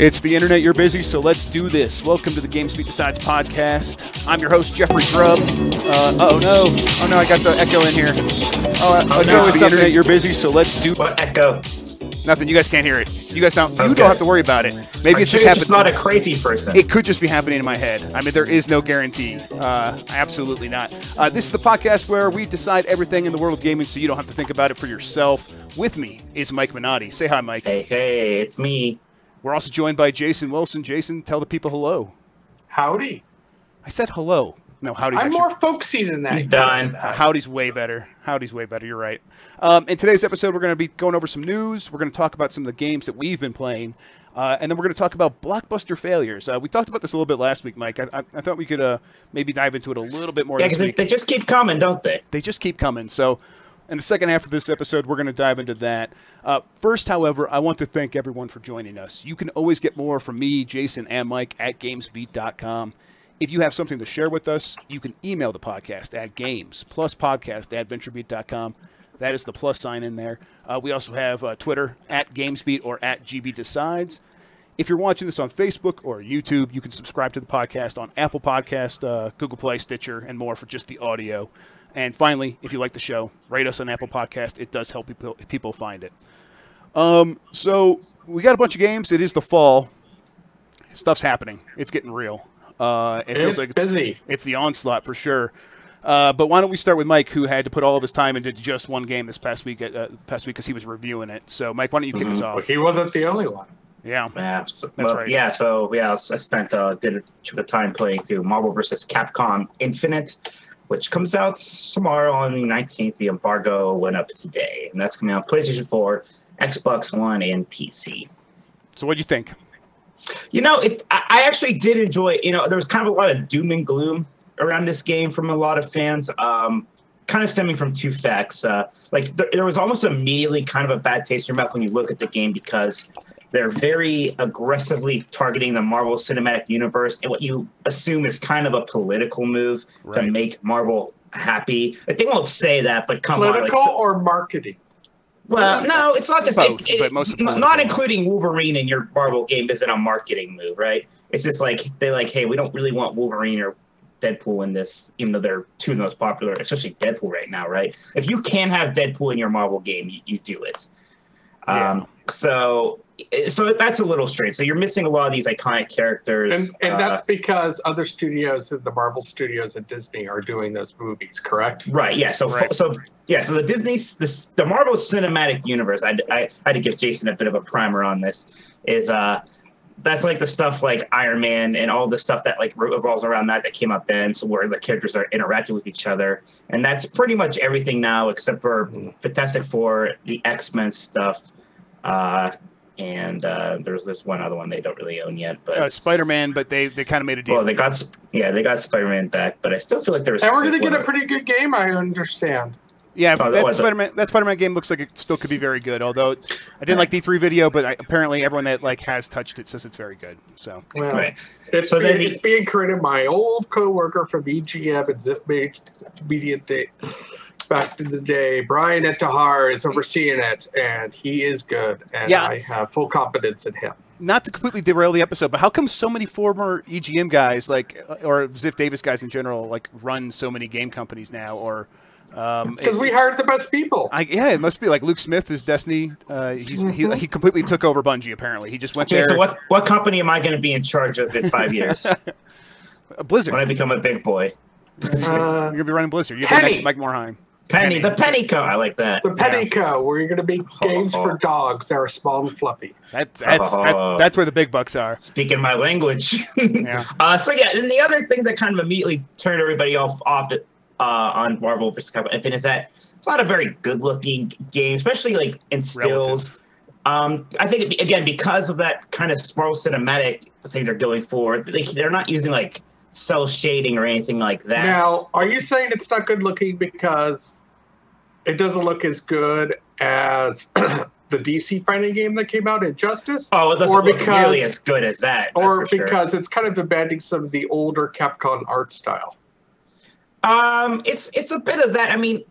It's the internet, you're busy, so let's do this. Welcome to the GamesBeat Decides podcast. I'm your host, Jeffrey Grubb. Oh no, I got the echo in here. It's the internet, you're busy, so let's do... What echo? Nothing, you guys can't hear it. You guys don't, Okay. You don't have to worry about it. Maybe it's just happening. Not a crazy person. It could just be happening in my head. I mean, there is no guarantee. Absolutely not. This is the podcast where we decide everything in the world of gaming so you don't have to think about it for yourself. With me is Mike Minotti. Say hi, Mike. Hey, it's me. We're also joined by Jason Wilson. Jason, tell the people hello. Howdy. I said hello. No, howdy's I'm actually... more folksy than that. He's done. Howdy's way better. Howdy's way better. You're right. In today's episode, we're going to be going over some news. We're going to talk about some of the games that we've been playing. And then we're going to talk about blockbuster failures. We talked about this a little bit last week, Mike. I thought we could maybe dive into it a little bit more this week. They just keep coming, don't they? They just keep coming. So in the second half of this episode, we're going to dive into that. First, however, I want to thank everyone for joining us. You can always get more from me, Jason, and Mike at GamesBeat.com. If you have something to share with us, you can email the podcast at games+podcast@venturebeat.com. That is the plus sign in there. We also have Twitter at GamesBeat or at GBeat Decides. If you're watching this on Facebook or YouTube, you can subscribe to the podcast on Apple Podcast, Google Play, Stitcher, and more for just the audio. And finally, if you like the show, rate us on Apple Podcast. It does help people find it. So we got a bunch of games. It is the fall. Stuff's happening. It's getting real. It feels like busy. It's the onslaught for sure. But why don't we start with Mike, who had to put all of his time into just one game this past week because he was reviewing it. So, Mike, why don't you kick us off? But he wasn't the only one. Yeah, That's right. Yeah, I spent a good chunk of time playing through Marvel vs. Capcom Infinite, which comes out tomorrow on the 19th. The embargo went up today, and that's coming out PlayStation 4, Xbox One, and PC. So what do you think? You know, I actually did enjoy it. You know, there was kind of a lot of doom and gloom around this game from a lot of fans, kind of stemming from two facts. There was almost immediately kind of a bad taste in your mouth when you look at the game because they're very aggressively targeting the Marvel Cinematic Universe and what you assume is kind of a political move to make Marvel happy. Like, they won't say that, but come on. Political or marketing? Well, no, it's not just both, but mostly not including Wolverine in your Marvel game isn't a marketing move, right? It's just like hey, we don't really want Wolverine or Deadpool in this, even though they're two of the most popular, especially Deadpool right now, right? If you can have Deadpool in your Marvel game, you do it. Yeah. So that's a little strange. So you're missing a lot of these iconic characters, And that's because other studios, the Marvel studios at Disney, are doing those movies, correct? right? Yeah. So the Marvel Cinematic Universe. I had to give Jason a bit of a primer on this. That's like the stuff like Iron Man and all the stuff that like revolves around that came up then, so where the characters are interacting with each other, and that's pretty much everything now except for Fantastic Four, the X-Men stuff. And there's this one other one they don't really own yet, but Spider-Man. But they kind of made a deal. Well, they got Spider-Man back, but I still feel like there's. And we're going to get a pretty good game, I understand. Yeah, that Spider-Man game looks like it still could be very good. Although I didn't like the E3 video, but apparently everyone that has touched it says it's very good. So right. It's being created by my old coworker from EGM and Zip Media Day. Back in the day, Brian Etahar is overseeing it, and he is good, and I have full confidence in him. Not to completely derail the episode, but how come so many former EGM guys, or Ziff Davis guys in general, run so many game companies now? Or because we hired the best people. It must be like Luke Smith is Destiny. He completely took over Bungie. Apparently, he just went there. So what company am I going to be in charge of in 5 years? Blizzard. When I become a big boy, you're going to be running Blizzard. You're the next Mike Morhaime. The Penny Co. I like that. The Penny Co. Where you're going to make games for dogs that are small and fluffy. That's where the big bucks are. Speaking my language. Yeah. And the other thing that kind of immediately turned everybody off on Marvel vs. Capcom Infinite is that it's not a very good-looking game, especially in stills. I think again because of that kind of Marvel cinematic thing they're going for, they're not using cell shading or anything like that. Now, are you saying it's not good looking because it doesn't look as good as the DC fighting game that came out, Injustice? Oh, it doesn't look nearly as good as that. Or because it's kind of abandoning some of the older Capcom art style? It's a bit of that. I mean,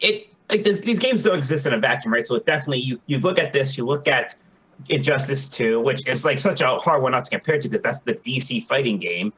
these games don't exist in a vacuum, right? So it definitely, you look at this, you look at Injustice 2, which is like such a hard one not to compare to because that's the DC fighting game.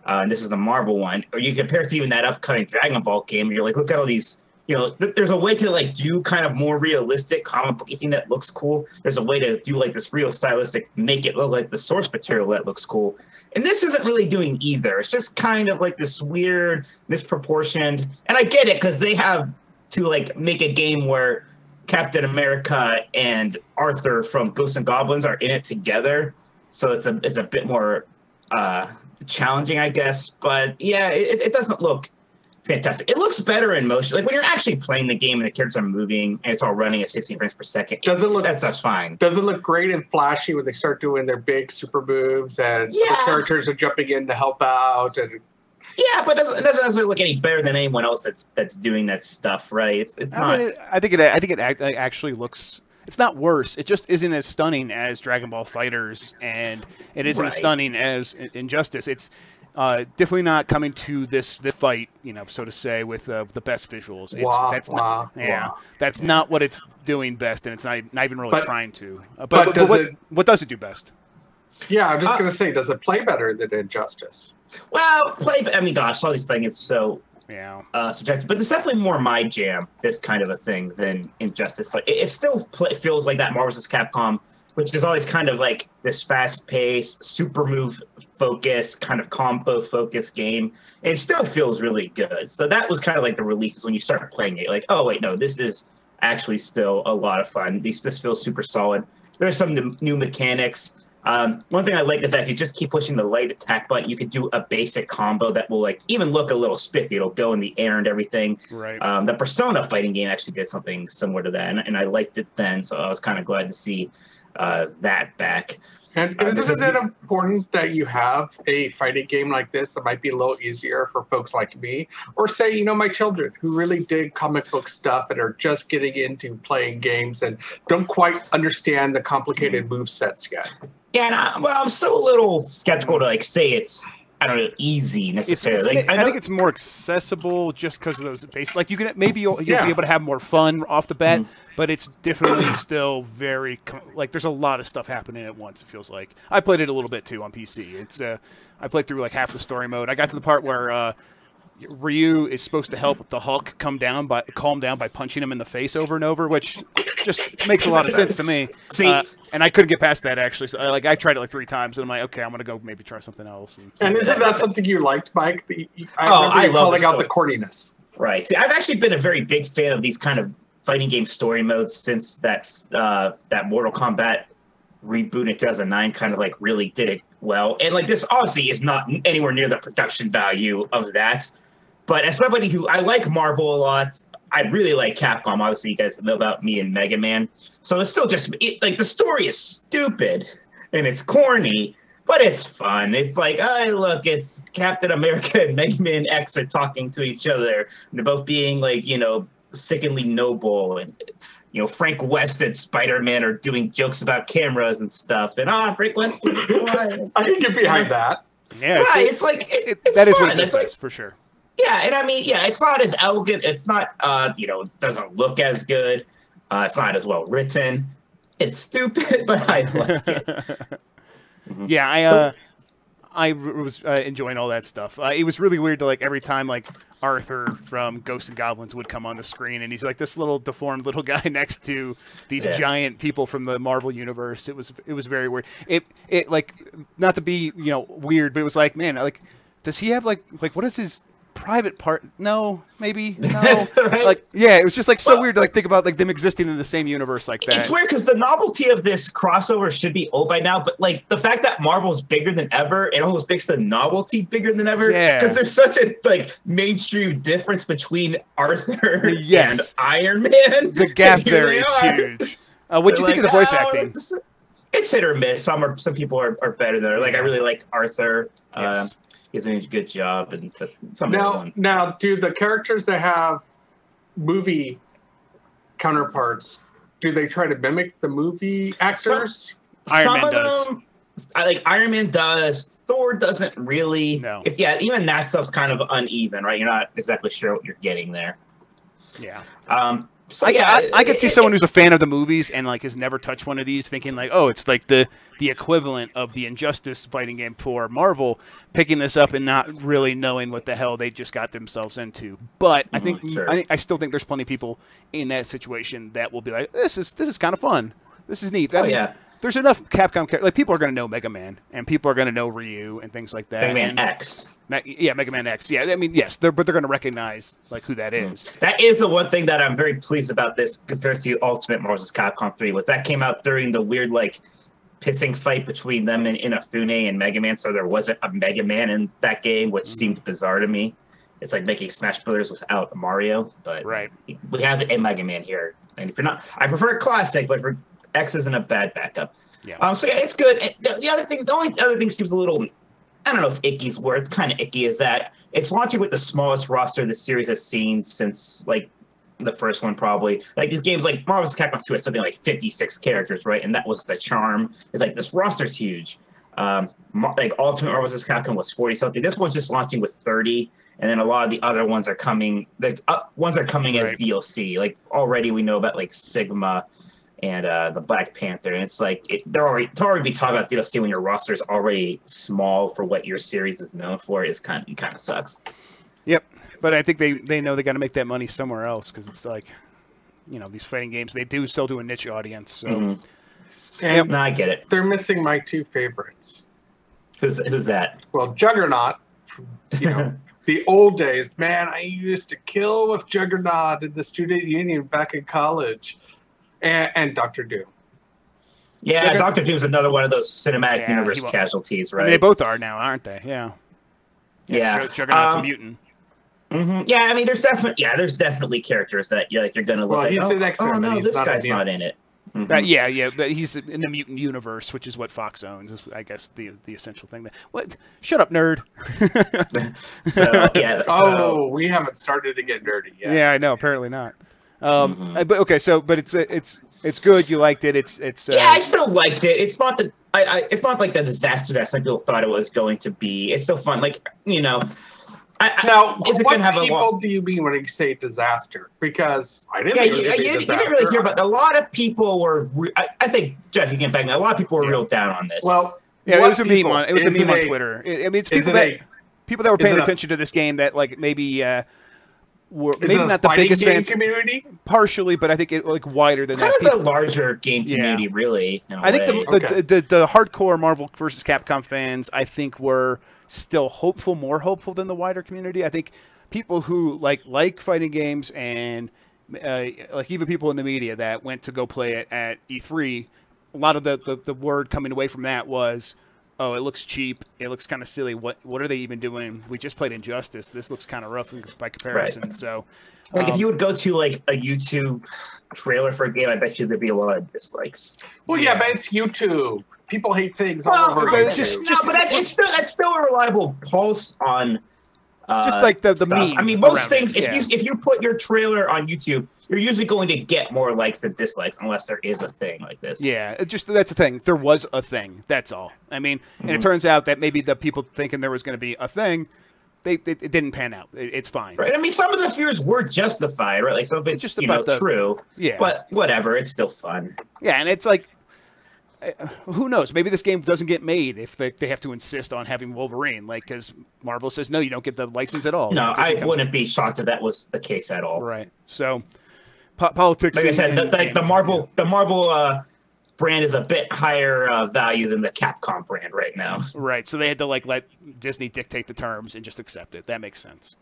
And this is the Marvel one. Or you compare it to even that upcoming Dragon Ball game, and you're like, look at all these, you know, there's a way to like do kind of more realistic comic book thing that looks cool. There's a way to do like this real stylistic, make it look like the source material that looks cool. And this isn't really doing either. It's just kind of like this weird, misproportioned, and I get it because they have to like make a game where Captain America and Arthur from Ghosts and Goblins are in it together. So it's a bit more challenging, I guess. But yeah, it doesn't look fantastic. It looks better in motion. Like when you're actually playing the game and the characters are moving and it's all running at 16 frames per second. Does it look? That stuff's fine. Does it look great and flashy when they start doing their big super moves and the characters are jumping in to help out? And yeah, but it doesn't necessarily look any better than anyone else that's doing that stuff, right? It's not. I think it actually looks. It's not worse. It just isn't as stunning as Dragon Ball FighterZ, and it isn't as stunning as Injustice. It's definitely not coming to this fight, you know, so to say, with the best visuals. That's not what it's doing best, and it's not even really trying to. But what does it do best? Yeah, I'm just gonna say, does it play better than Injustice? Well, I mean, gosh, all these things is so subjective, but it's definitely more my jam, this kind of a thing, than Injustice. Like it still feels like that Marvel vs. Capcom, which is always kind of like this fast-paced, super move focused, kind of combo focused game. And it still feels really good. So that was kind of like the relief is when you start playing it. Like, oh wait, no, this is actually still a lot of fun. This feels super solid. There's some new mechanics. One thing I like is that if you just keep pushing the light attack button, you could do a basic combo that will like even look a little spiffy. It'll go in the air and everything. Right. The Persona fighting game actually did something similar to that, and I liked it then. So I was kind of glad to see that back. And isn't it important that you have a fighting game like this that might be a little easier for folks like me, or say, you know, my children who really dig comic book stuff and are just getting into playing games and don't quite understand the complicated move sets yet? Yeah, and I'm still a little skeptical to like say it's, I don't know, easy necessarily. I think it's more accessible just because of those basic. Like you can you'll be able to have more fun off the bat, but it's definitely still very like there's a lot of stuff happening at once. It feels like I played it a little bit too on PC. It's I played through like half the story mode. I got to the part where Ryu is supposed to help the Hulk calm down by punching him in the face over and over, which just makes a lot of sense to me. See, and I couldn't get past that actually. So I tried it like 3 times, and I'm like, okay, I'm gonna go maybe try something else. And isn't that something you liked, Mike? I love calling out the corniness. Right. See, I've actually been a very big fan of these kind of fighting game story modes since that Mortal Kombat reboot in 2009 kind of like really did it well. And like this obviously is not anywhere near the production value of that. But as somebody who I like Marvel a lot, I really like Capcom. Obviously, you guys know about me and Mega Man. So it's still just like the story is stupid and it's corny, but it's fun. It's like, oh, look, it's Captain America and Mega Man X are talking to each other. And they're both being like, you know, sickeningly noble. And, you know, Frank West and Spider-Man are doing jokes about cameras and stuff. And Frank West. I can get behind that. Yeah, right. It's like it's that is fun. what it is for sure. Yeah, and I mean, yeah, it's not as elegant. It's not, you know, it doesn't look as good. It's not as well written. It's stupid, but I like it. Yeah, I was enjoying all that stuff. It was really weird to like every time like Arthur from Ghosts and Goblins would come on the screen, and he's like this little deformed little guy next to these giant people from the Marvel universe. It was very weird. It like not to be, you know, weird, but it was like, man, like does he have like what is his private part? No, maybe no. Right? Like, yeah, it was just like so weird to like think about like them existing in the same universe like that. It's weird because the novelty of this crossover should be old by now, but like the fact that Marvel's bigger than ever, it almost makes the novelty bigger than ever. Yeah, because there's such a like mainstream difference between Arthur and Iron Man. The gap there is huge. What do you think of the voice acting? It's hit or miss. Some people are better than others. Like I really like Arthur. Yes. He's doing a good job, and now, do the characters that have movie counterparts, do they try to mimic the movie actors? Iron Man does. Them, like Iron Man does. Thor doesn't really. No. Even that stuff's kind of uneven, right? You're not exactly sure what you're getting there. Yeah. So, yeah, I could see someone who's a fan of the movies and like has never touched one of these, thinking like, oh, it's like the equivalent of the Injustice fighting game for Marvel, picking this up and not really knowing what the hell they just got themselves into. But I still think there's plenty of people in that situation that will be like, this is kind of fun. This is neat. Yeah. There's enough Capcom characters. Like, people are going to know Mega Man, and people are going to know Ryu and things like that. Mega Man X. Mega Man X. Yeah, I mean, yes, but they're going to recognize like who that is. That is the one thing that I'm very pleased about this compared to Ultimate Marvel vs. Capcom 3 was that came out during the weird like pissing fight between them and Inafune and Mega Man, so there wasn't a Mega Man in that game, which seemed bizarre to me. It's like making Smash Brothers without Mario, but we have a Mega Man here. And if you're not, I prefer Classic, but for X isn't a bad backup. Yeah. So yeah, it's good. The only other thing seems a little, I don't know if icky's word, it's kind of icky, is that it's launching with the smallest roster the series has seen since like the first one probably. Like these games like Marvel vs. Capcom 2 has something like 56 characters, right? And that was the charm. It's like this roster's huge. Like Ultimate Marvel vs. Capcom was 40 something. This one's just launching with 30. And then a lot of the other ones are coming. As DLC. Like already we know about like Sigma and the Black Panther, and it's like to already be talking about DLC when your roster is already small for what your series is known for is kind of sucks. Yep, but I think they know they got to make that money somewhere else because it's like, these fighting games they do sell to a niche audience. So, and no, I get it. They're missing my two favorites. Who's that? Well, Juggernaut. The old days, man. I used to kill with Juggernaut in the student union back in college. And Dr. Doom. Yeah, Dr. Doom's another one of those cinematic universe casualties, right? I mean, they both are now, aren't they? Yeah. Juggernaut's a mutant. Mm-hmm. Yeah, I mean, there's definitely characters that you're going to look like, oh no, this guy's not in it. Mm-hmm. But he's in the mutant universe, which is what Fox owns. Is, I guess the essential thing. What? Shut up, nerd. We haven't started to get nerdy yet. Yeah, I know. Apparently not. But okay, but it's good. You liked it. It's I still liked it. It's not it's not like the disaster that some people thought it was going to be. It's still fun. Like now, what people do you mean when you say disaster? Because I didn't. You didn't really hear about. A lot of people were. I think Jeff, you can back me. A lot of people were real down on this. Well, it was a meme on. It was a meme on Twitter. I mean, it's people that were paying attention to this game that like maybe. Maybe not the biggest fan community, partially, but I think it like wider than that. Kind of the larger game community, really. I think the hardcore Marvel vs. Capcom fans, I think, were still more hopeful than the wider community. I think people who like fighting games and like even people in the media that went to go play it at E3, a lot of the word coming away from that was, oh, it looks cheap. It looks kind of silly. What are they even doing? We just played Injustice. This looks kind of rough by comparison. Right. So, if you would go to like a YouTube trailer for a game, I bet you there'd be a lot of dislikes. Well, yeah, but it's YouTube. People hate things all over. But that's still a reliable pulse on. Just like the meme. I mean, most things. If you put your trailer on YouTube, you're usually going to get more likes than dislikes, unless there is a thing like this. Yeah, that's the thing. There was a thing. That's all. I mean, and it turns out that maybe the people thinking there was going to be a thing, it didn't pan out. It's fine. Right. I mean, some of the fears were justified, right? Like some of it's just true. Yeah. But whatever. It's still fun. Yeah, and it's like. Who knows? Maybe this game doesn't get made if they have to insist on having Wolverine, like because Marvel says no, you don't get the license at all. No, I wouldn't be shocked if that was the case at all. Right. So, politics. Like I said, the Marvel brand is a bit higher value than the Capcom brand right now. Right. So they had to let Disney dictate the terms and just accept it. That makes sense.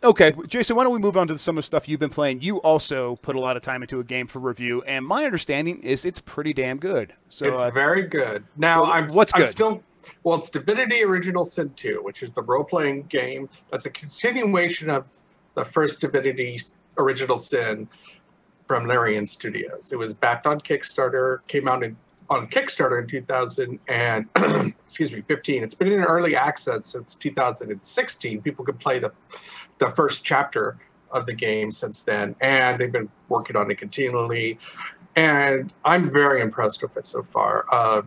Okay, Jason, why don't we move on to some of the stuff you've been playing? You also put a lot of time into a game for review, and my understanding is it's pretty damn good. So it's very good. Now, what's good? It's Divinity Original Sin 2, which is the role-playing game that's a continuation of the first Divinity Original Sin from Larian Studios. It was backed on Kickstarter, came out on Kickstarter in 2015. It's been in early access since 2016. People could play the first chapter of the game since then, and they've been working on it continually. And I'm very impressed with it so far.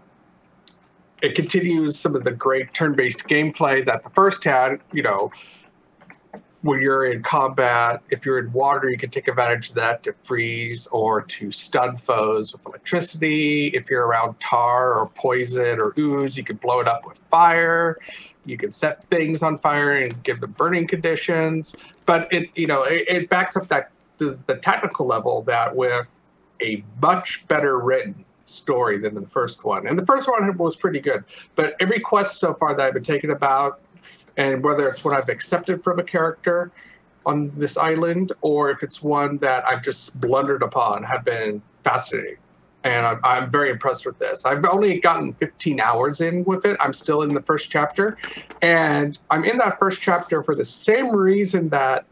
It continues some of the great turn-based gameplay that the first had. when you're in combat, if you're in water, you can take advantage of that to freeze or to stun foes with electricity. If you're around tar or poison or ooze, you can blow it up with fire. You can set things on fire and give them burning conditions. But it backs up that the technical level that with a much better written story than the first one. And the first one was pretty good. But every quest so far that I've been taking about, and whether it's what I've accepted from a character on this island, or if it's one that I've just blundered upon, have been fascinating. And I'm very impressed with this. I've only gotten 15 hours in with it. I'm still in the first chapter. And I'm in that first chapter for the same reason that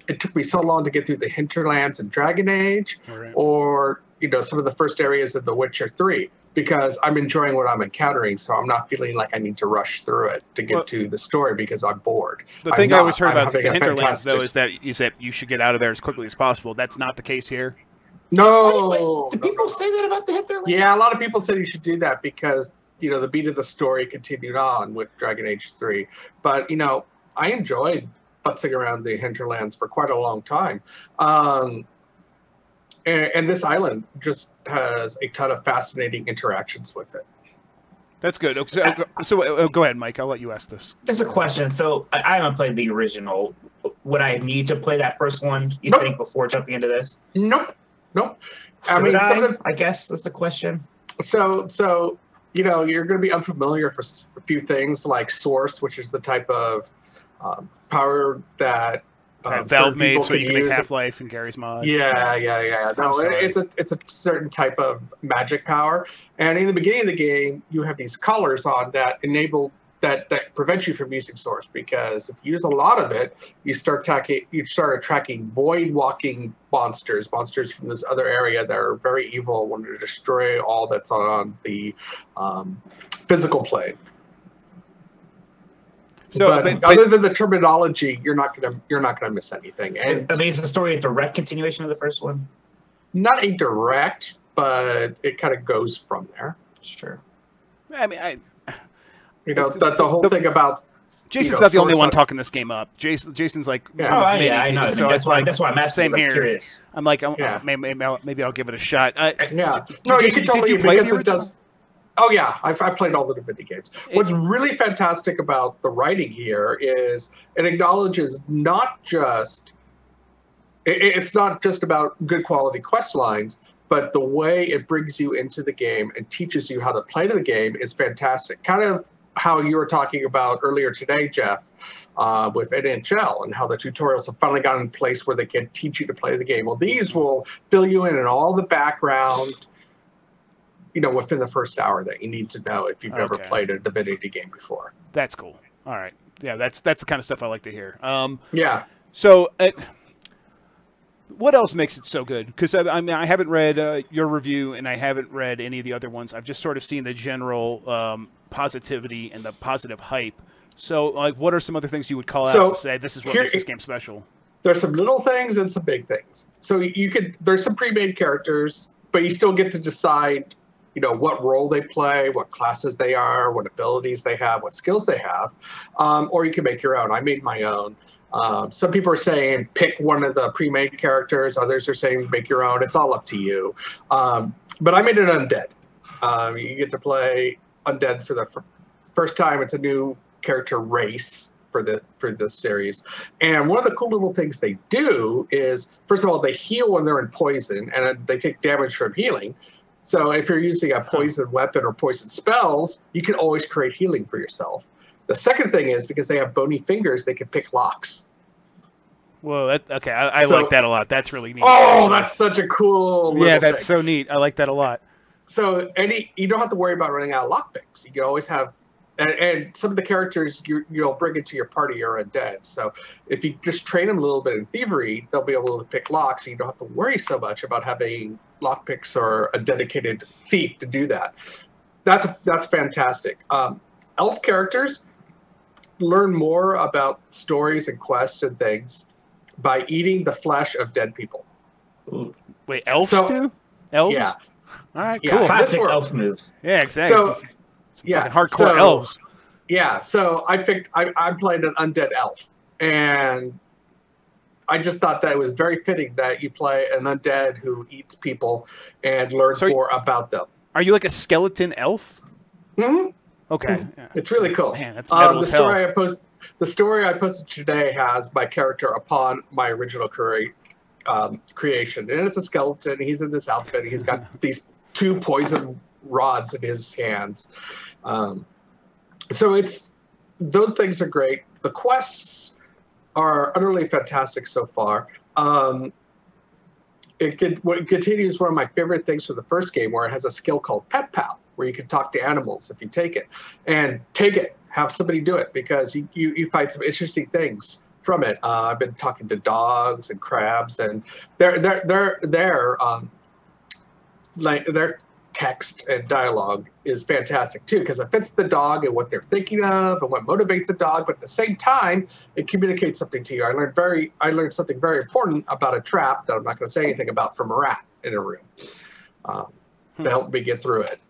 it took me so long to get through the hinterlands and Dragon Age, right, or some of the first areas of The Witcher 3. Because I'm enjoying what I'm encountering, so I'm not feeling like I need to rush through it to get to the story because I'm bored. The thing I always heard about the hinterlands, though, is that you said you should get out of there as quickly as possible. That's not the case here. No. Do people say that about the hinterlands? Yeah, a lot of people said you should do that because, the beat of the story continued on with Dragon Age 3. But, I enjoyed futzing around the hinterlands for quite a long time. And this island just has a ton of fascinating interactions with it. That's good. So go ahead, Mike. I'll let you ask this. There's a question. So I haven't played the original. Would I need to play that first one, you think, before jumping into this? Nope. I guess that's the question. So you're going to be unfamiliar for a few things like Source, which is the type of power that Valve made, so you can make Half-Life and Gary's mod. Yeah. No, it's a certain type of magic power, and in the beginning of the game, you have these collars on that enable that prevent you from using Source, because if you use a lot of it, you start attracting void-walking monsters from this other area that are very evil, want to destroy all that's on the physical plane. So, but other than the terminology, you're not gonna miss anything. And is the story a direct continuation of the first one? Not a direct, but it kind of goes from there. Sure. I mean, the whole thing about Jason's not the only one talking this game up. Jason's like, I know. So that's why I'm asking. Same here. Curious. I'm like, maybe I'll give it a shot. Jason, did you play the original? Oh, yeah, I've played all the Divinity games. What's really fantastic about the writing here is it acknowledges it's not just about good quality quest lines, but the way it brings you into the game and teaches you how to play the game is fantastic. Kind of how you were talking about earlier today, Jeff, with NHL, and how the tutorials have finally gotten in place where they can teach you to play the game. Well, these will fill you in all the background, within the first hour that you need to know if you've never played a Divinity game before. That's cool. All right. Yeah, that's the kind of stuff I like to hear. Yeah. So, what else makes it so good? Because I haven't read your review, and I haven't read any of the other ones. I've just sort of seen the general positivity and the positive hype. So, what are some other things you would call out to say this is what makes this game special? There's some little things and some big things. So there's some pre-made characters, but you still get to decide what role they play, what classes they are, what abilities they have, what skills they have, or you can make your own. I made my own. Some people are saying pick one of the pre-made characters. Others are saying make your own. It's all up to you. But I made it undead. You get to play undead for the first time. It's a new character race for this series. And one of the cool little things they do is, first of all, they heal when they're in poison, and they take damage from healing. So if you're using a poison weapon or poison spells, you can always create healing for yourself. The second thing is, because they have bony fingers, they can pick locks. Whoa, I like that a lot. That's really neat. Oh, that's such a cool little that's thing. So neat. I like that a lot. So you don't have to worry about running out of lockpicks. You can always have, and some of the characters you'll bring into your party are undead. So if you just train them a little bit in thievery, they'll be able to pick locks, and you don't have to worry so much about having lockpicks or a dedicated thief to do that. That's fantastic. Elf characters learn more about stories and quests and things by eating the flesh of dead people. Ooh. Wait, elves do? Elves? Yeah. All right, cool. Classic elf moves. Yeah, exactly. So, fucking hardcore elves. Yeah, so I'm playing an undead elf, and I just thought that it was very fitting that you play an undead who eats people and learns more about them. Are you like a skeleton elf? Mm-hmm. Okay. Yeah. It's really cool. Man, that's metal as hell. The story I posted today has my character upon my original creation. And it's a skeleton. He's in this outfit. He's got these 2 poison rods in his hands. So those things are great. The quests are utterly fantastic so far. It continues one of my favorite things from the first game, where it has a skill called Pet Pal, where you can talk to animals if you take it. And take it. Have somebody do it, because you find some interesting things from it. I've been talking to dogs and crabs, and their text and dialogue is fantastic too, because it fits the dog and what they're thinking of and what motivates the dog, but at the same time it communicates something to you. I learned something very important about a trap that I'm not going to say anything about from a rat in a room to help me get through it.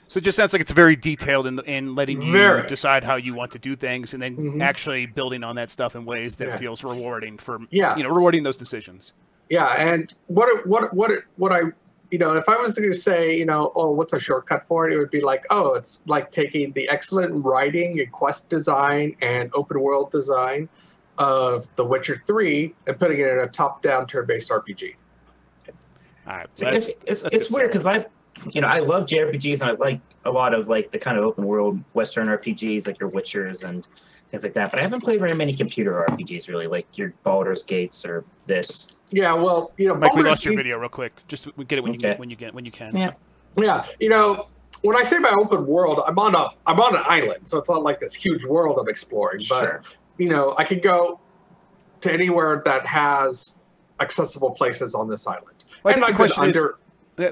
So it just sounds like it's very detailed in letting you decide how you want to do things, and then actually building on that stuff in ways that feels rewarding for rewarding those decisions. Yeah, and what I if I was going to say, what's a shortcut for it? It would be like, it's like taking the excellent writing and quest design and open world design of The Witcher 3 and putting it in a top-down turn-based RPG. All right, so it's weird because I love JRPGs, and I like a lot of like the kind of open world Western RPGs like your Witchers and things like that. But I haven't played very many computer RPGs really, like your Baldur's Gates or this. Yeah, well, Mike, we lost your video real quick. Just get it when you can. Yeah. Yeah, when I say by open world, I'm on an island, so it's not like this huge world I'm exploring. But I could go to anywhere that has accessible places on this island. Well, I think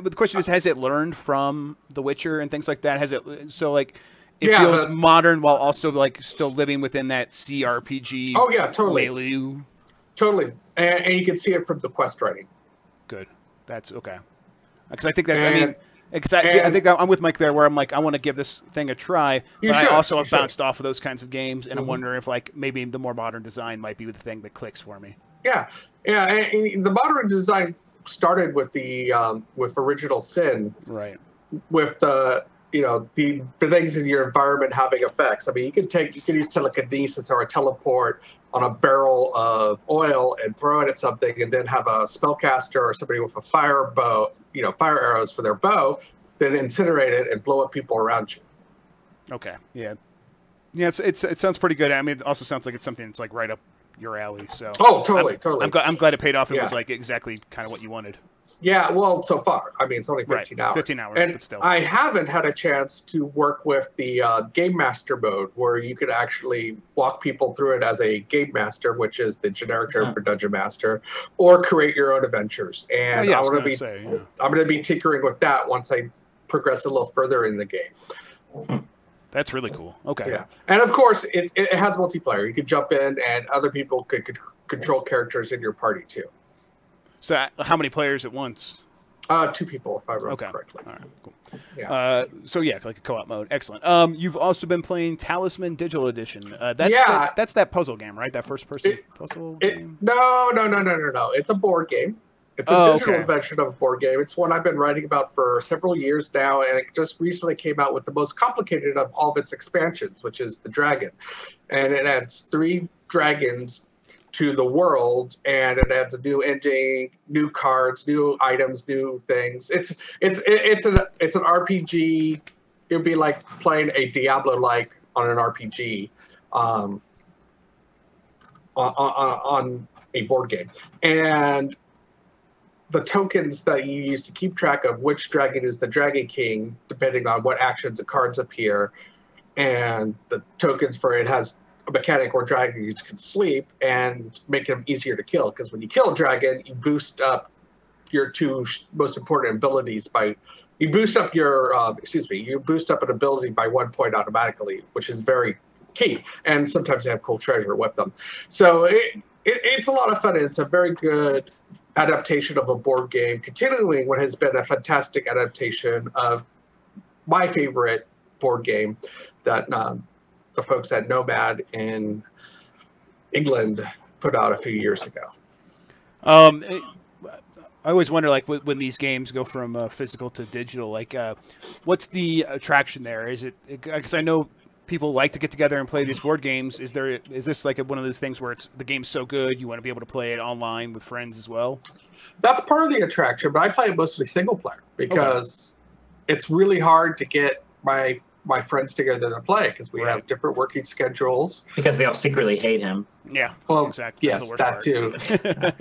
the question is, has it learned from The Witcher and things like that? Has it it feels modern while also like still living within that CRPG? Oh yeah, totally. Milieu? Totally, and you can see it from the quest writing. Good, that's okay. Because I think that's I think I'm with Mike there, where I'm like, I want to give this thing a try, but I also have bounced off of those kinds of games, and I'm wondering if like maybe the more modern design might be the thing that clicks for me. Yeah, and the modern design started with the with Original Sin, right? With the the things in your environment having effects. I mean, you can use telekinesis or a teleport on a barrel of oil and throw it at something, and then have a spellcaster or somebody with a fire bow, fire arrows for their bow, then incinerate it and blow up people around you. Okay, yeah, it sounds pretty good. I mean, it also sounds like it's something that's like right up your alley. So totally. I'm glad it paid off. It was like exactly kind of what you wanted. Yeah, well, so far. I mean, it's only 15 hours. 15 hours, and but still. I haven't had a chance to work with the Game Master mode, where you could actually walk people through it as a Game Master, which is the generic term for Dungeon Master, or create your own adventures. And I'm going to be tinkering with that once I progress a little further in the game. That's really cool. Okay. Yeah, and of course, it has multiplayer. You could jump in, and other people could control characters in your party, too. So how many players at once? 2 people, if I remember correctly. All right, cool. Yeah. So yeah, like a co-op mode. Excellent. You've also been playing Talisman Digital Edition. That's that puzzle game, right? That first-person puzzle game? No. It's a board game. It's a digital version of a board game. It's one I've been writing about for several years now, and it just recently came out with the most complicated of all of its expansions, which is the Dragon. And it adds 3 dragons to the world, and it adds a new ending, new cards, new items, new things. It's an RPG. It would be like playing a Diablo-like on an RPG on a board game. And the tokens that you use to keep track of which dragon is the Dragon King, depending on what actions and cards appear, and the tokens for it has a mechanic where dragons can sleep and make them easier to kill, because when you kill a dragon, you boost up your 2 most important abilities you boost up an ability by 1 point automatically, which is very key. And sometimes they have cool treasure with them. So it's a lot of fun. It's a very good adaptation of a board game, continuing what has been a fantastic adaptation of my favorite board game that the folks at Nomad in England put out a few years ago. I always wonder, like, when these games go from physical to digital, like, what's the attraction there? Is it because I know people like to get together and play these board games? Is this like one of those things where the game's so good you want to be able to play it online with friends as well? That's part of the attraction, but I play it mostly single player because it's really hard to get my friends together to play because we have different working schedules. Because they all secretly hate him. Yeah, well, exactly. Yes, that too.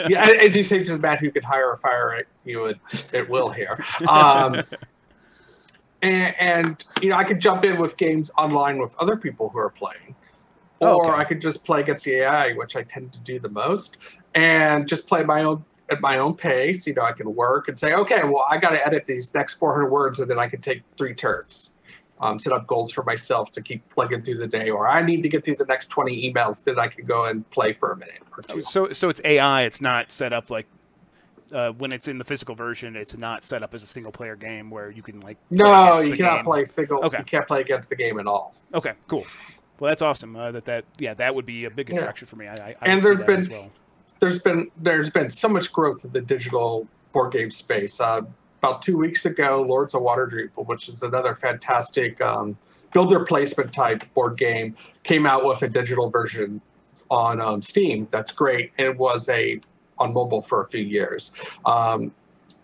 Yeah, as you say to the man who could hire or fire it, it will here. And I could jump in with games online with other people who are playing, or I could just play against the AI, which I tend to do the most, and just play at my own pace. I can work and say, okay, well, I got to edit these next 400 words, and then I can take 3 turns. Set up goals for myself to keep plugging through the day, or I need to get through the next 20 emails, then I can go and play for a minute or two. So it's AI. It's not set up like when it's in the physical version. It's not set up as a single player game where you can like. No, you cannot play single. Okay. You can't play against the game at all. Okay, cool. Well, that's awesome. That would be a big attraction for me. I and there's been as well. There's been so much growth in the digital board game space. About 2 weeks ago, Lords of Waterdeep, which is another fantastic builder placement type board game, came out with a digital version on Steam. That's great. It was on mobile for a few years. A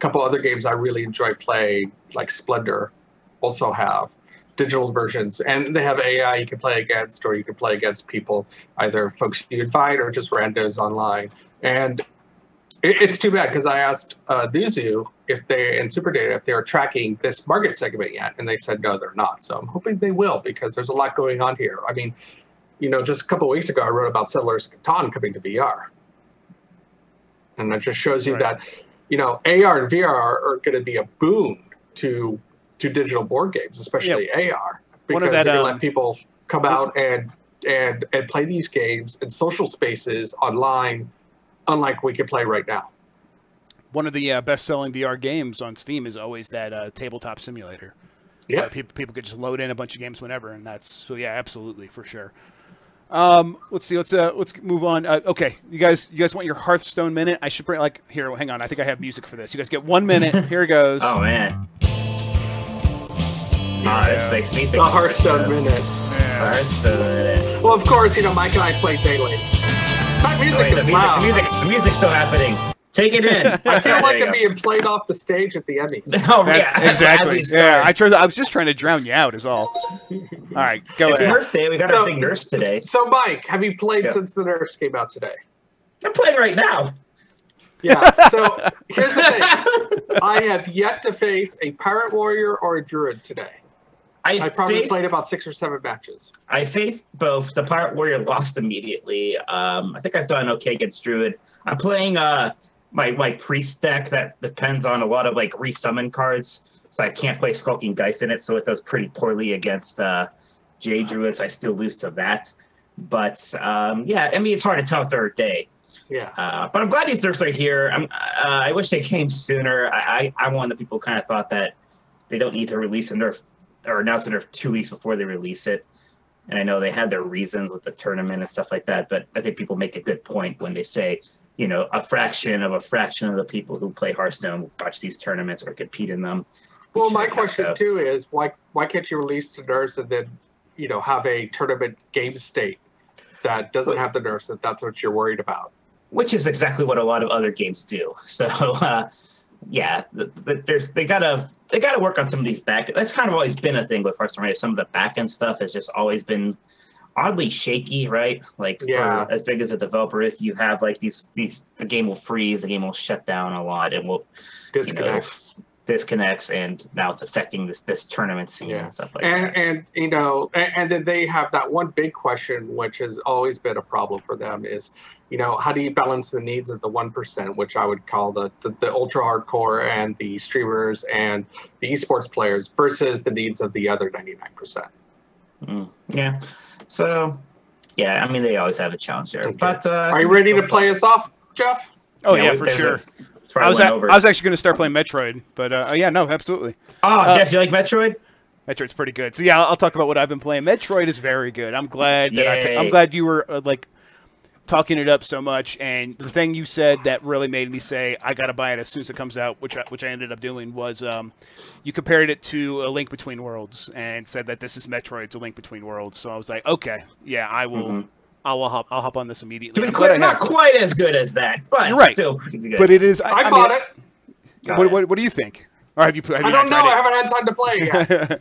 couple other games I really enjoy playing, like Splendor, also have digital versions, and they have AI you can play against, or you can play against people, either folks you invite or just randos online. And it's too bad because I asked Newzoo and Superdata if they are tracking this market segment yet, and they said no, they're not. So I'm hoping they will, because there's a lot going on here. I mean, just a couple of weeks ago, I wrote about Settlers of Catan coming to VR, and that just shows you that AR and VR are going to be a boon to digital board games, especially AR, because they're going to let people come out and play these games in social spaces online, unlike we can play right now. One of the best-selling VR games on Steam is always that tabletop simulator. Yeah, people could just load in a bunch of games whenever, and absolutely, for sure. Let's see. Let's move on. Okay, you guys want your Hearthstone minute? I should bring here. Hang on, I think I have music for this. You guys get 1 minute. Here it goes. Oh man. This makes me think the Hearthstone minute. Yeah. Hearthstone minute. Well, of course, Mike and I play daily. My music is loud. The music's still happening. Take it in. I feel like I'm being played off the stage at the Emmys. Oh, yeah. Exactly. Yeah, I was just trying to drown you out is all. All right, go ahead. It's Nerf Day. We got our big Nerfs today. So, Mike, have you played since the Nerfs came out today? I'm playing right now. Yeah, so here's the thing. I have yet to face a Pirate Warrior or a Druid today. I probably played about 6 or 7 matches. I faced both. The Pirate Warrior lost immediately. I think I've done okay against Druid. I'm playing my priest deck that depends on a lot of resummon cards, so I can't play Skulking Dice in it, so it does pretty poorly against J Druids. I still lose to that. But it's hard to tell third day. Yeah. But I'm glad these nerfs are here. I wish they came sooner. I'm one of the people who kind of thought that they don't need to release a nerf or announce a nerf 2 weeks before they release it. And I know they had their reasons with the tournament and stuff like that, but I think people make a good point when they say, a fraction of the people who play Hearthstone watch these tournaments or compete in them. Well, my question too is why can't you release the nerfs and then have a tournament game state that doesn't have the nerfs if that's what you're worried about? Which is exactly what a lot of other games do. So they gotta work on some of these back. That's kind of always been a thing with Hearthstone, right? Some of the back end stuff has just always been oddly shaky, right? For as big as a developer is, you have the game will freeze, the game will shut down a lot, and will disconnects, and now it's affecting this tournament scene and stuff like that. And then they have that one big question, which has always been a problem for them, is how do you balance the needs of the 1%, which I would call the ultra hardcore and the streamers and the esports players, versus the needs of the other 99%. Yeah. So, they always have a challenge there. Okay. But are you ready to play us off, Jeff? Oh yeah, for sure. I was actually going to start playing Metroid, but no, absolutely. Oh, Jeff, you like Metroid? Metroid's pretty good. So yeah, I'll talk about what I've been playing. Metroid is very good. I'm glad that I'm glad you were talking it up so much, and the thing you said that really made me say I got to buy it as soon as it comes out, which I ended up doing, was you compared it to A Link Between Worlds and said that this is Metroid's A Link Between Worlds. So I was like, okay, yeah, I will. I'll hop on this immediately. To be clear, not quite as good as that, but you're right. Still pretty good. But it is. I bought it. What do you think? Or have you I don't know. I haven't had time to play yet.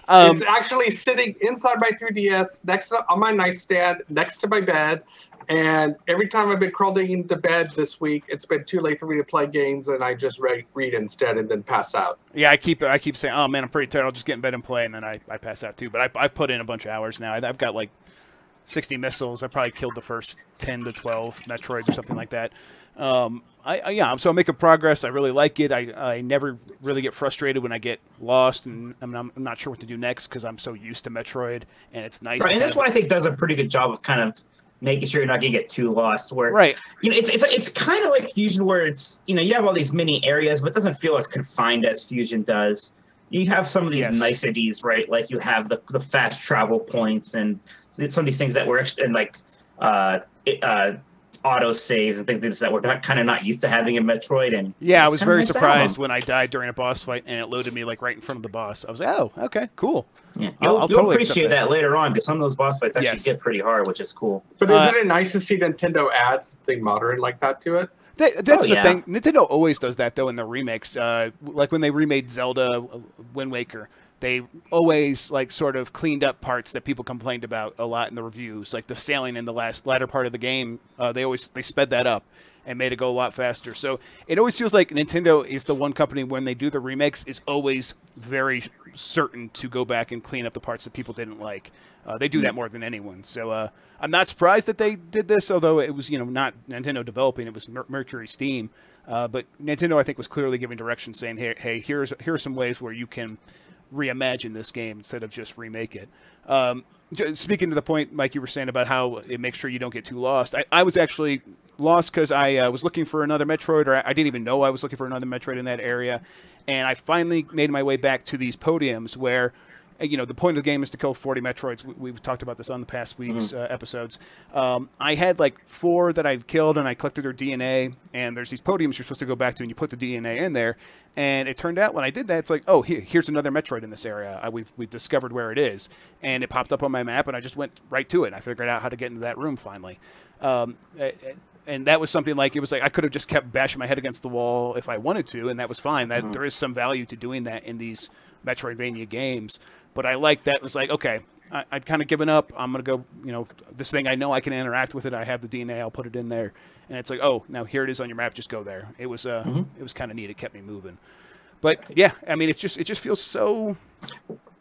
It's actually sitting inside my 3DS, on my nightstand, next to my bed. And every time I've been crawling into bed this week, it's been too late for me to play games, and I just read instead and then pass out. Yeah, I keep saying, oh man, I'm pretty tired. I'll just get in bed and play, and then I pass out too. But I've put in a bunch of hours now. I've got like 60 missiles. I probably killed the first 10 to 12 Metroids or something like that. So I'm making progress. I really like it. I never really get frustrated when I get lost, and I'm not sure what to do next because I'm so used to Metroid, and it's nice. Right, and this one I think does a pretty good job of kind of making sure you're not going to get too lost. Where right, it's kind of like Fusion, where it's you have all these mini areas, but it doesn't feel as confined as Fusion does. You have some of these niceties, right? Like you have the fast travel points and some of these things that were and like auto saves and things that we're not used to having in Metroid. And yeah, I was very surprised when I died during a boss fight and it loaded me like right in front of the boss. I was like, oh, okay, cool. Yeah, you'll totally appreciate that later on because some of those boss fights actually get pretty hard, which is cool. But isn't it nice to see Nintendo add something modern like that to it? That's the thing. Nintendo always does that though in the remakes. Like when they remade Zelda Wind Waker, they always like sort of cleaned up parts that people complained about a lot in the reviews, like the sailing in the latter part of the game. They sped that up and made it go a lot faster. So it always feels like Nintendo is the one company when they do the remakes is always very certain to go back and clean up the parts that people didn't like. They do that more than anyone. So I'm not surprised that they did this, although it was not Nintendo developing, it was Mercury Steam. But Nintendo I think was clearly giving direction, saying, hey, here are some ways where you can reimagine this game instead of just remake it. Speaking to the point, Mike, you were saying about how it makes sure you don't get too lost. I was actually lost because I was looking for another Metroid, or I didn't even know I was looking for another Metroid in that area. And I finally made my way back to these podiums where, the point of the game is to kill 40 Metroids. We've talked about this on the past week's episodes. I had like 4 that I'd killed, and I collected their DNA. And there's these podiums you're supposed to go back to, and you put the DNA in there. And it turned out when I did that, it's like, oh, here's another Metroid in this area. We've discovered where it is. And it popped up on my map, and I just went right to it. And I figured out how to get into that room finally. And that was something like, it was like I could have just kept bashing my head against the wall if I wanted to, and that was fine. There is some value to doing that in these Metroidvania games. But I like that. It was like, okay, I'd kind of given up. I'm going to go, this thing, I know I can interact with it. I have the DNA. I'll put it in there. And it's like, oh, now here it is on your map. Just go there. It was kind of neat. It kept me moving. But yeah, I mean, it just feels so.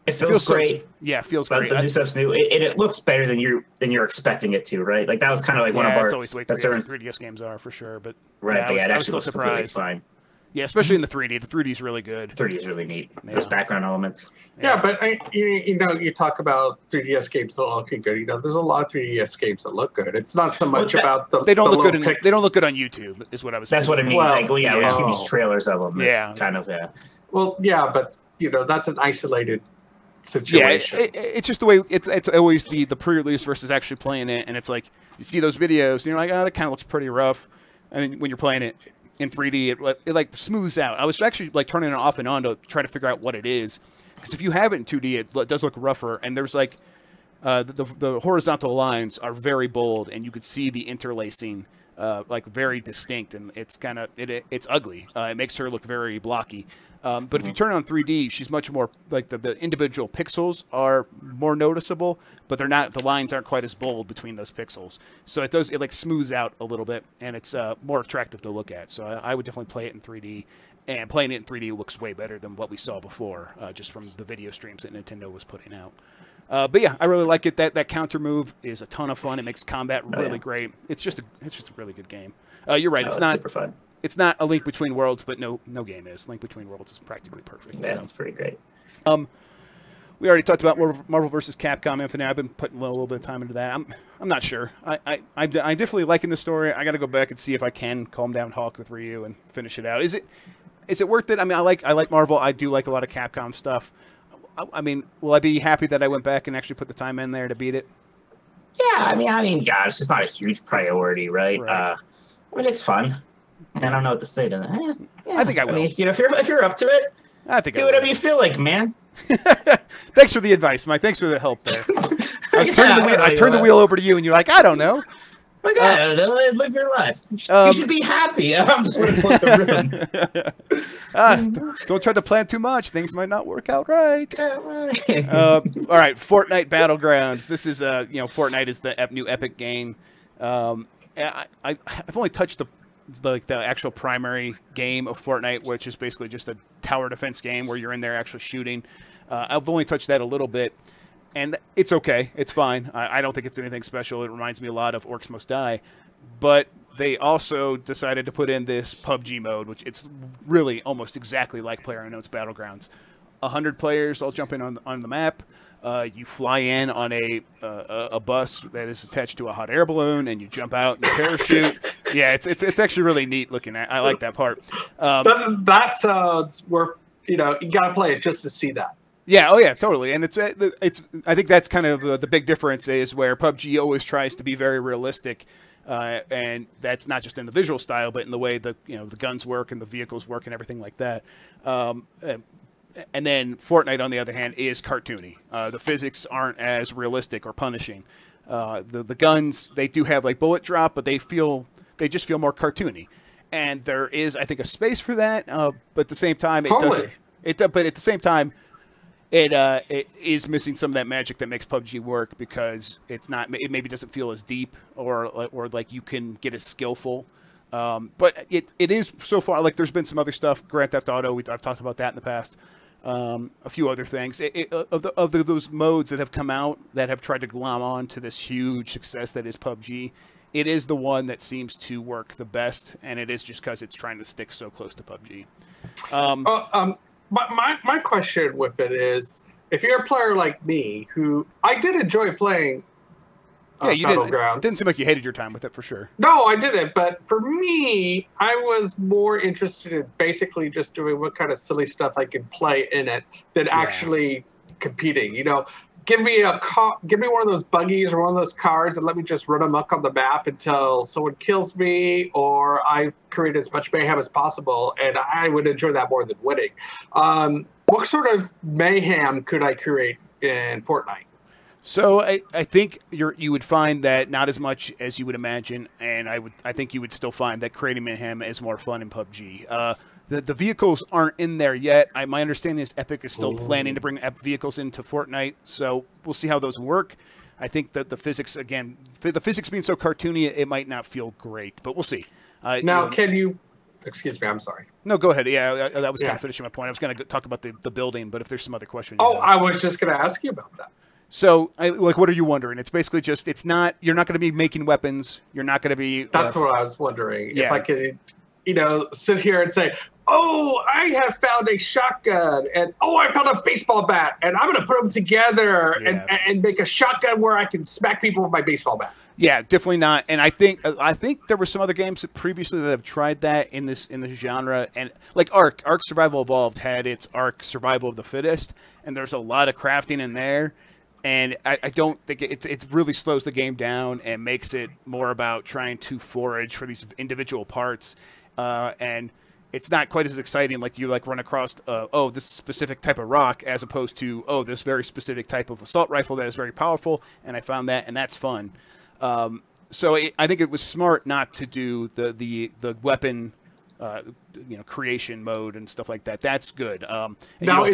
It feels great. It feels but great. The new stuff's new, and it looks better than you're expecting it to, right? Like that was kind of like one of our. That's always the way 3DS games are for sure. But right, I was still surprised. Fine. Yeah, especially in the 3D. The 3D is really good. 3D is really neat. There's background elements. Yeah, but you talk about 3DS games that look good. There's a lot of 3DS games that look good. It's not so much about the. They don't look good. They don't look good on YouTube. Is what I was. That's what I mean. We see these trailers of them. It's kind of Well, yeah, but that's an isolated situation. Yeah, it's just the way it's always the pre-release versus actually playing it, and it's like you see those videos, and you're like, oh, that kind of looks pretty rough, and when you're playing it in 3D, it like smooths out. I was actually like turning it off and on to try to figure out what it is, because if you have it in 2D, it does look rougher, and there's like the horizontal lines are very bold, and you could see the interlacing. Like very distinct, and it's kind of it's ugly. It makes her look very blocky. But if you turn it on 3D, she's much more like the individual pixels are more noticeable, but they're not. The lines aren't quite as bold between those pixels. So it like smooths out a little bit, and it's more attractive to look at. So I would definitely play it in 3D. And playing it in 3D looks way better than what we saw before, just from the video streams that Nintendo was putting out. But yeah, I really like it. That counter move is a ton of fun. It makes combat really great. It's just a really good game. You're right. It's not super fun. It's not a Link Between Worlds, but no game is. Link Between Worlds is practically perfect. Yeah, it's pretty great. We already talked about Marvel vs. Capcom Infinite. I've been putting a little bit of time into that. I'm not sure. I'm definitely liking the story. I got to go back and see if I can calm down Hawk with Ryu and finish it out. Is it worth it? I mean, I like Marvel. I do like a lot of Capcom stuff. I mean, will I be happy that I went back and actually put the time in there to beat it? Yeah, I mean, God, it's just not a huge priority, right? Right. I mean, it's fun. I don't know what to say to that. Yeah, I think I will. mean, you know, if you're up to it, I think do whatever you feel like, man. Thanks for the advice, Mike. Thanks for the help there. I Yeah, turned the wheel over to you, and you're like, I don't know. My God, live your life. You should be happy. I'm just going to put the room. Don't try to plan too much. Things might not work out right. Yeah, right. All right, Fortnite Battlegrounds. This is Fortnite is the new Epic game. I've only touched the actual primary game of Fortnite, which is basically just a tower defense game where you're in there actually shooting. I've only touched that a little bit. And it's okay. It's fine. I don't think it's anything special. It reminds me a lot of Orcs Must Die. But they also decided to put in this PUBG mode, which it's really almost exactly like PlayerUnknown's Battlegrounds. 100 players all jump in on the map. You fly in on a bus that is attached to a hot air balloon, and you jump out and you parachute. Yeah, it's actually really neat looking. I like that part. That sounds worth. You got to play it just to see that. Yeah, oh yeah, totally. And it's I think that's kind of the big difference is where PUBG always tries to be very realistic, and that's not just in the visual style, but in the way the guns work and the vehicles work and everything like that. And then Fortnite, on the other hand, is cartoony. The physics aren't as realistic or punishing. The guns, they do have like bullet drop, but they just feel more cartoony. And there is, I think, a space for that, but at the same time, it doesn't. But at the same time, it is missing some of that magic that makes PUBG work because it's not. It maybe doesn't feel as deep or like you can get as skillful. But it is so far. Like there's been some other stuff. Grand Theft Auto. I've talked about that in the past. A few other things. Those modes that have come out that have tried to glom on to this huge success that is PUBG. It is the one that seems to work the best, and it is just because it's trying to stick so close to PUBG. My question with it is, if you're a player like me, who I did enjoy playing Battlegrounds. Didn't seem like you hated your time with it for sure. No, I didn't. But for me, I was more interested in basically just doing what kind of silly stuff I can play in it than actually competing. Give me one of those buggies or one of those cars and let me just run amok on the map until someone kills me or I create as much mayhem as possible, and I would enjoy that more than winning. What sort of mayhem could I create in Fortnite? So I think you would find that not as much as you would imagine, and I think you would still find that creating mayhem is more fun in PUBG. The vehicles aren't in there yet. My understanding is Epic is still planning to bring vehicles into Fortnite, so we'll see how those work. I think that the physics being so cartoony, it might not feel great, but we'll see. Now, can you... Excuse me, I'm sorry. No, go ahead. Yeah, that was kind of finishing my point. I was going to talk about the building, but if there's some other question. I was just going to ask you about that. So, what are you wondering? It's basically just, you're not going to be making weapons. You're not going to be... That's what I was wondering. Yeah. If I could, sit here and say, oh, I have found a shotgun, and oh, I found a baseball bat, and I'm going to put them together and make a shotgun where I can smack people with my baseball bat. Yeah, definitely not. And I think there were some other games previously that have tried that in this genre, and like Ark Survival Evolved had its Ark Survival of the Fittest, and there's a lot of crafting in there. And I don't think it really slows the game down and makes it more about trying to forage for these individual parts. And it's not quite as exciting like you run across, this specific type of rock as opposed to, this very specific type of assault rifle that is very powerful. And I found that, and that's fun. So I think it was smart not to do the weapon creation mode and stuff like that. That's good. Now,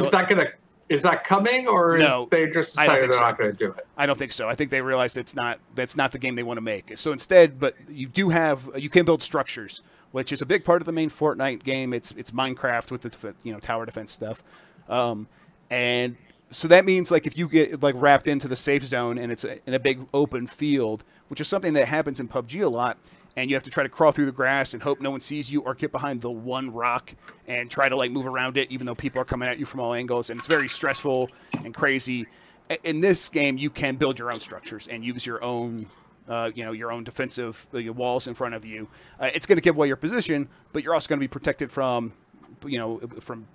is that coming, or they just decided they're not going to do it? I don't think so. I think they realized that's not the game they want to make. So instead, but you can build structures, which is a big part of the main Fortnite game. It's Minecraft with the tower defense stuff, and so that means if you get wrapped into the safe zone and it's in a big open field, which is something that happens in PUBG a lot. And you have to try to crawl through the grass and hope no one sees you, or get behind the one rock and try to move around it, even though people are coming at you from all angles. And it's very stressful and crazy. In this game, you can build your own structures and use your own, your own defensive walls in front of you. It's going to give away your position, but you're also going to be protected from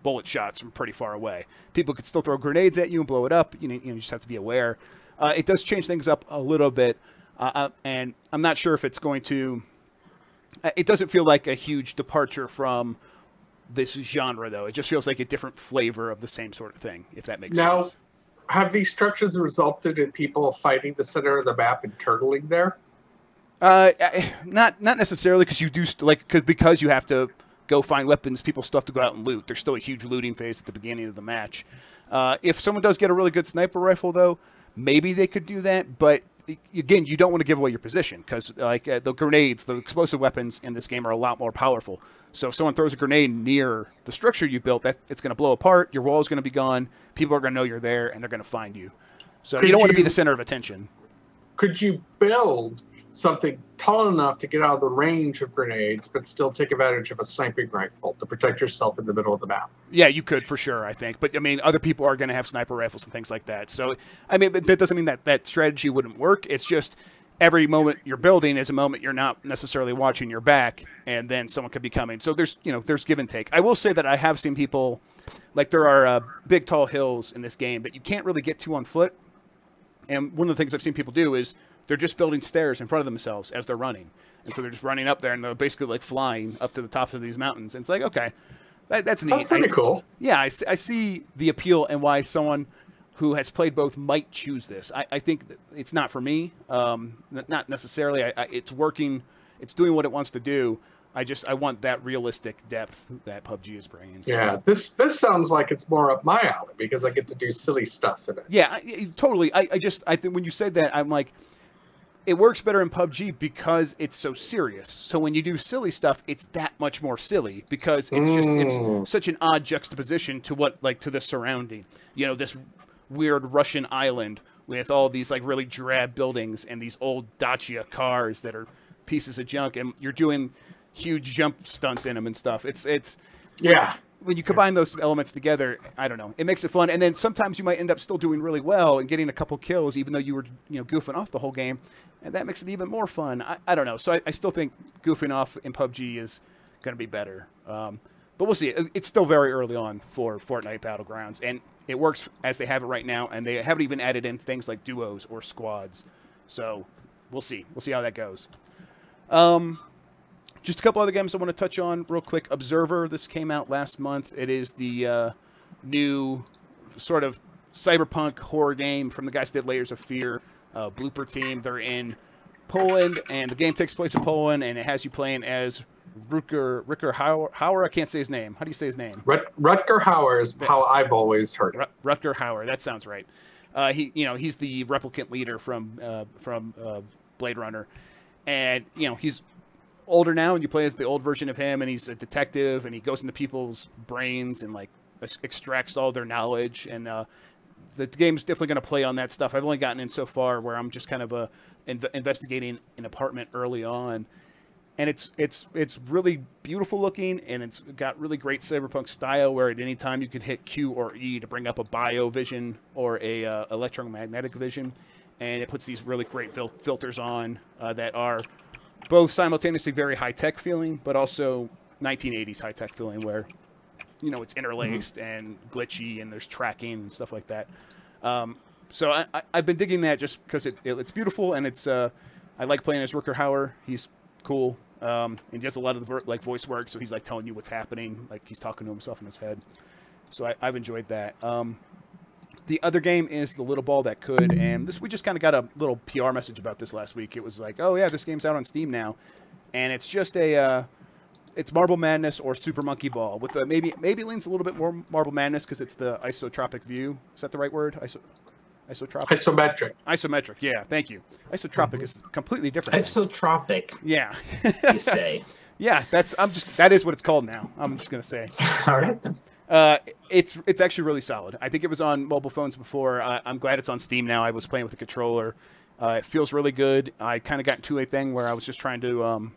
bullet shots from pretty far away. People could still throw grenades at you and blow it up. You just have to be aware. It does change things up a little bit. And I'm not sure if it's going to. It doesn't feel like a huge departure from this genre, though. It just feels like a different flavor of the same sort of thing, if that makes sense. Have these structures resulted in people fighting the center of the map and turtling there? Not necessarily, because you do because you have to go find weapons. People still have to go out and loot. There's still a huge looting phase at the beginning of the match. If someone does get a really good sniper rifle, though, maybe they could do that. But again, you don't want to give away your position, because the grenades, the explosive weapons in this game are a lot more powerful. So if someone throws a grenade near the structure you built, it's going to blow apart. Your wall is going to be gone. People are going to know you're there, and they're going to find you. So you don't want to be the center of attention. Could you build something tall enough to get out of the range of grenades, but still take advantage of a sniping rifle to protect yourself in the middle of the map? Yeah, you could, for sure, I think. But, I mean, other people are going to have sniper rifles and things like that. So, I mean, that doesn't mean that strategy wouldn't work. It's just every moment you're building is a moment you're not necessarily watching your back, and then someone could be coming. So there's give and take. I will say that I have seen people, like there are big, tall hills in this game that you can't really get to on foot. And one of the things I've seen people do is they're just building stairs in front of themselves as they're running. And so they're just running up there, and they're basically like flying up to the tops of these mountains. And it's like, okay, that's neat. That's pretty cool. Yeah, I see the appeal and why someone who has played both might choose this. I think it's not for me. Not necessarily. It's working. It's doing what it wants to do. I want that realistic depth that PUBG is bringing. Yeah, this sounds like it's more up my alley, because I get to do silly stuff in it. Yeah, totally. I think when you said that, I'm like, it works better in PUBG because it's so serious. So when you do silly stuff, it's that much more silly, because it's such an odd juxtaposition to to the surrounding. You know, this weird Russian island with all these like really drab buildings and these old Dacia cars that are pieces of junk, and you're doing huge jump stunts in them and stuff. When you combine those elements together, I don't know, it makes it fun. And then sometimes you might end up still doing really well and getting a couple kills, even though you were goofing off the whole game, and that makes it even more fun. I don't know. So I still think goofing off in PUBG is going to be better. But we'll see. It's still very early on for Fortnite Battlegrounds, and it works as they have it right now, and they haven't even added in things like duos or squads. So we'll see. We'll see how that goes. Just a couple other games I want to touch on real quick. Observer, this came out last month. It is the new sort of cyberpunk horror game from the guys who did Layers of Fear, Blooper Team. They're in Poland, and the game takes place in Poland, and it has you playing as Rutger Hauer. I can't say his name. How do you say his name? Rutger Hauer is how I've always heard it. Rutger Hauer. That sounds right. He's the replicant leader from Blade Runner, and he's older now, and you play as the old version of him, and he's a detective, and he goes into people's brains and like extracts all their knowledge. And the game's definitely going to play on that stuff. I've only gotten in so far where I'm just kind of investigating an apartment early on. And it's really beautiful looking, and it's got really great cyberpunk style, where at any time you can hit Q or E to bring up a bio vision or a electromagnetic vision, and it puts these really great filters on that are both simultaneously very high-tech feeling, but also 1980s high-tech feeling, where it's interlaced and glitchy, and there's tracking and stuff like that. So I've been digging that just because it's beautiful, and it's I like playing as Rutger Hauer. He's cool. And he does a lot of the voice work, so he's like telling you what's happening, like he's talking to himself in his head. So I've enjoyed that. The other game is The Little Ball That Could, and we just kind of got a little PR message about this last week. It was like, oh yeah, this game's out on Steam now, and it's just it's Marble Madness or Super Monkey Ball with maybe leans a little bit more Marble Madness because it's the isotropic view. Is that the right word? Isotropic. Isometric. Yeah, thank you. Isotropic is completely different. Isotropic. Yeah. You say. Yeah, that is what it's called now. I'm just gonna say. All right then. It's actually really solid. I think it was on mobile phones before. I'm glad it's on Steam now. I was playing with the controller. It feels really good. I kind of got into a thing where I was just trying to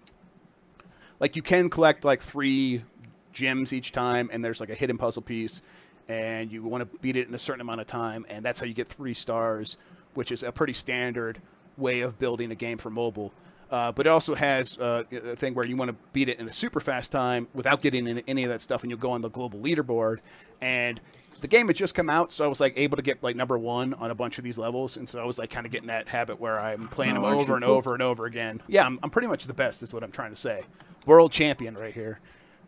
you can collect like 3 gems each time, and there's like a hidden puzzle piece, and you want to beat it in a certain amount of time, and that's how you get 3 stars, which is a pretty standard way of building a game for mobile. But it also has a thing where you want to beat it in a super fast time without getting into any of that stuff, and you'll go on the global leaderboard, and the game had just come out, so I was like able to get like #1 on a bunch of these levels, and so I was like kind of getting that habit where I'm playing them over and over and over again. Yeah, I'm pretty much the best, is what I'm trying to say. World champion right here.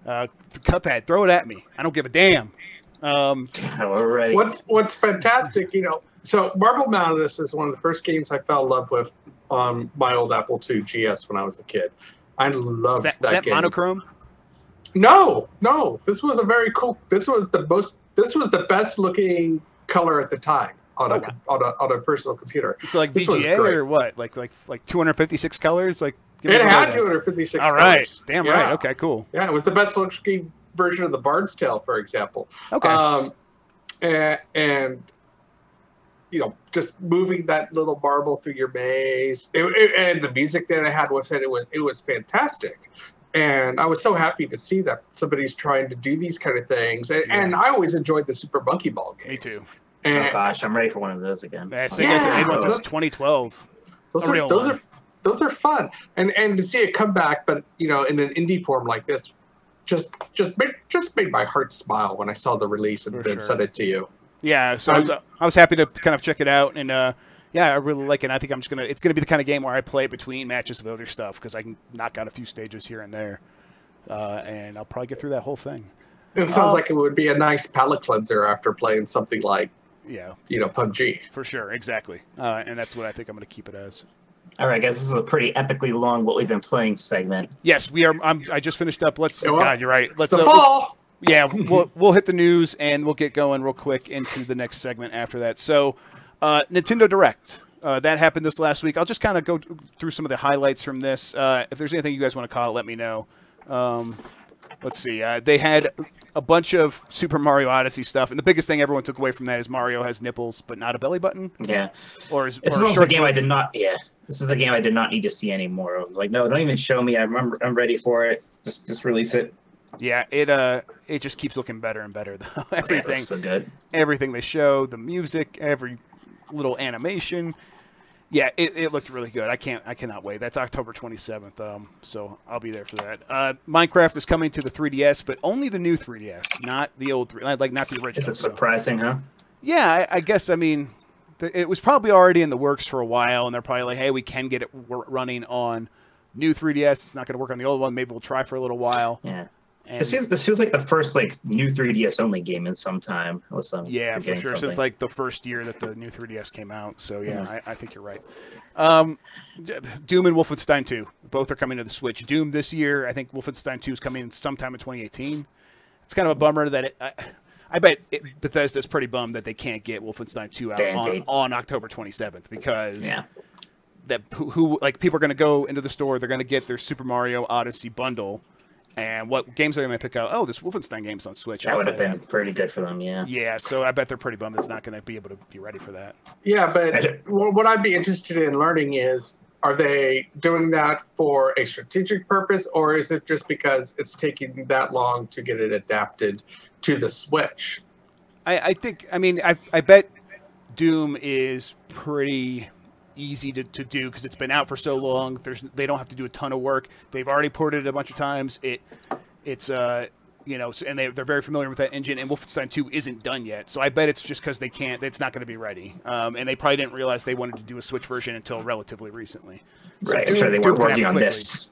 Cuphead, throw it at me. I don't give a damn. Alright. What's fantastic, so Marble Madness is one of the first games I fell in love with on my old Apple II GS when I was a kid. I loved that game. Was that monochrome? No. This was a very cool. This was the best looking color at the time on a personal computer. So like VGA or what? Like 256 colors? Like it had 256 All right. colors. Damn right. Okay, cool. Yeah, it was the best looking version of the Bard's Tale, for example. Okay. And just moving that little marble through your maze, and the music that it had with it, it was fantastic. And I was so happy to see that somebody's trying to do these kind of things. And I always enjoyed the Super Monkey Ball games. Me too. And, oh gosh, I'm ready for one of those again. Sega's made one since 2012. Those are fun. And to see it come back, but in an indie form like this, just made my heart smile when I saw the release and then sent it to you. Yeah, so I was happy to kind of check it out, and yeah, I really like it. I think it's gonna be the kind of game where I play between matches of other stuff, because I can knock out a few stages here and there, and I'll probably get through that whole thing. It sounds like it would be a nice palate cleanser after playing something like PUBG. For sure, exactly, and that's what I think I'm gonna keep it as. All right, guys, this is a pretty epically long what we've been playing segment. Yes, we are. I just finished up. God, you're right. Let's the fall. Yeah, we'll hit the news and we'll get going real quick into the next segment after that. So, Nintendo Direct. That happened this last week. I'll just kind of go through some of the highlights from this. If there's anything you guys want to call it, let me know. Let's see. They had a bunch of Super Mario Odyssey stuff, and the biggest thing everyone took away from that is Mario has nipples, but not a belly button. Yeah. This is a game I did not. Yeah. This is a game I did not need to see anymore of. Like, no, don't even show me. I'm ready for it. Just release it. Yeah, it just keeps looking better and better though. Everything so good. Everything they show, the music, every little animation. Yeah, it looked really good. I cannot wait. That's October 27th. So I'll be there for that. Minecraft is coming to the 3DS, but only the new 3DS, not the old not the original. Is it surprising, huh? Yeah, I guess. I mean, it was probably already in the works for a while, and they're probably like, hey, we can get it running on new 3DS. It's not going to work on the old one. Maybe we'll try for a little while. Yeah. This feels like the first new 3DS only game in some time. Yeah, for sure. Since like the first year that the new 3DS came out. So yeah, I think you're right. Doom and Wolfenstein 2, both are coming to the Switch. Doom this year. I think Wolfenstein 2 is coming sometime in 2018. It's kind of a bummer that I bet Bethesda's pretty bummed that they can't get Wolfenstein 2 out on October 27th, because that people are going to go into the store. They're going to get their Super Mario Odyssey bundle. And what games are they going to pick out? Oh, this Wolfenstein game's on Switch. That would have been pretty good for them, yeah. Yeah, so I bet they're pretty bummed it's not going to be able to be ready for that. Yeah, but what I'd be interested in learning is, are they doing that for a strategic purpose, or is it just because it's taking that long to get it adapted to the Switch? I bet Doom is pretty easy to do because it's been out for so long. They don't have to do a ton of work. They've already ported it a bunch of times. It's and they're very familiar with that engine. And Wolfenstein 2 isn't done yet, so I bet it's just because they can't. It's not going to be ready. And they probably didn't realize they wanted to do a Switch version until relatively recently. So right, I'm sure they weren't working on this.